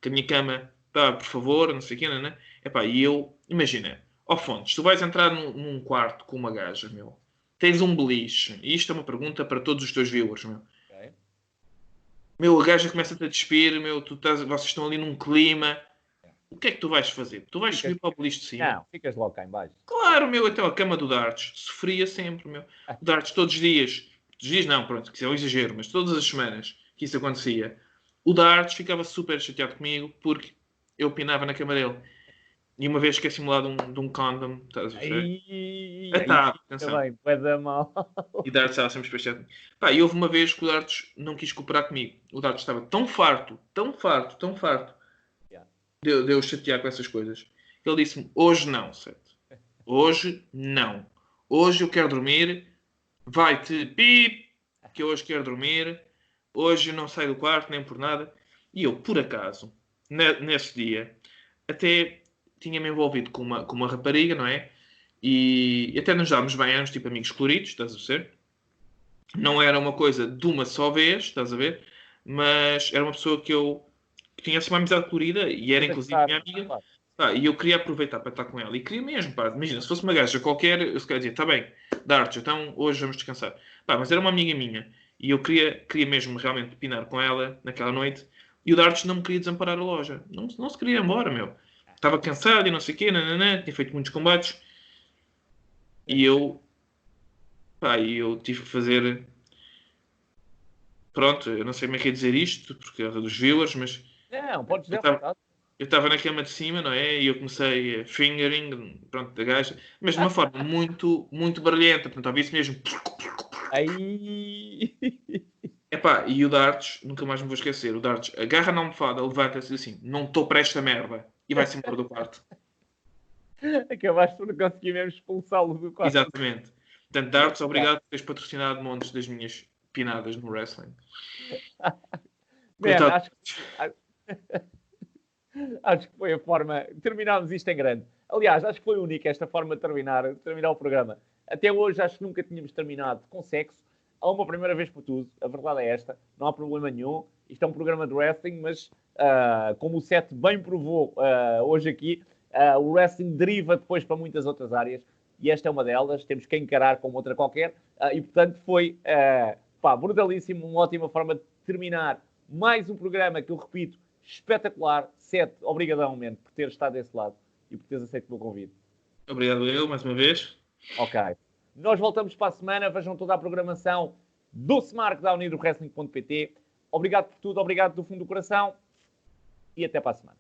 que a minha cama, pá, por favor, não sei o quê, não é? Epá, e eu, imagina, Fontes, tu vais entrar num quarto com uma gaja, meu, tens um beliche, e isto é uma pergunta para todos os teus viewers, meu. Meu, a gaja começa-te a despir, meu, vocês estão ali num clima, o que é que tu vais fazer? Tu vais subir para o beliche de cima? Não, ficas logo cá em baixo. Claro, meu, então a cama do Dardos sofria sempre, meu. O Dardos todos os dias não, pronto, que isso é um exagero, mas todas as semanas que isso acontecia, o Dardos ficava super chateado comigo porque eu pinava na cama dele. E uma vez esqueci-me lá de um condom, estás a ver? Aí, Atenção. bem, vai dar mal. E Darts estava sempre despachado. Pá, e houve uma vez que o Darts não quis cooperar comigo. O Darts estava tão farto, tão farto, tão farto Yeah. de eu chatear com essas coisas. Ele disse-me, hoje não, Sete. Hoje não. Hoje eu quero dormir. Vai-te, pip, que eu hoje quero dormir. Hoje eu não saio do quarto, nem por nada. E eu, por acaso, nesse dia, até tinha-me envolvido com uma rapariga, não é? E até nos dávamos bem, éramos tipo amigos coloridos, estás a ver? Não era uma coisa de uma só vez, estás a ver? Mas era uma pessoa que tinha assim uma amizade colorida e era inclusive minha amiga. Pá, e eu queria aproveitar para estar com ela. E queria mesmo, pá. Imagina, se fosse uma gaja qualquer, eu se calhar dizia, tá bem, Darts, então hoje vamos descansar. Pá, mas era uma amiga minha. E eu queria mesmo realmente pinar com ela naquela noite. E o Darts não me queria desamparar a loja. Não se queria ir embora, meu. Estava cansado e não sei o quê, nananã, tinha feito muitos combates. E eu tive que fazer... Pronto, eu não sei como é que é dizer isto, porque é dos viewers, mas... Não, podes dizer eu estava na cama de cima, não é? E eu comecei a fingering, pronto, da gaja, mas de uma forma muito, muito barulhenta. Portanto, ouvi-se mesmo... Aí. Epá, e o Darts, nunca mais me vou esquecer, o Darts agarra na almofada, levanta-se e diz assim, não estou para esta merda. E vai-se embora do quarto. Acabaste por não conseguir mesmo expulsá-lo do quarto. Exatamente. Portanto, Darts, obrigado por teres patrocinado montes das minhas pinadas no wrestling. Man, acho que foi a forma. Terminámos isto em grande. Aliás, acho que foi única esta forma de terminar o programa. Até hoje acho que nunca tínhamos terminado com sexo. Há uma primeira vez por tudo. A verdade é esta. Não há problema nenhum. Isto é um programa de wrestling, mas como o Seth bem provou hoje aqui, o wrestling deriva depois para muitas outras áreas. E esta é uma delas. Temos que encarar como outra qualquer. E portanto foi brutalíssimo. Uma ótima forma de terminar mais um programa que eu repito, espetacular. Seth, obrigadão, man, por ter estado desse lado e por teres aceito o meu convite. Obrigado eu, mais uma vez. Ok. Nós voltamos para a semana. Vejam toda a programação do SmackDown e do Wrestling.pt. Obrigado por tudo, obrigado do fundo do coração e até para a semana.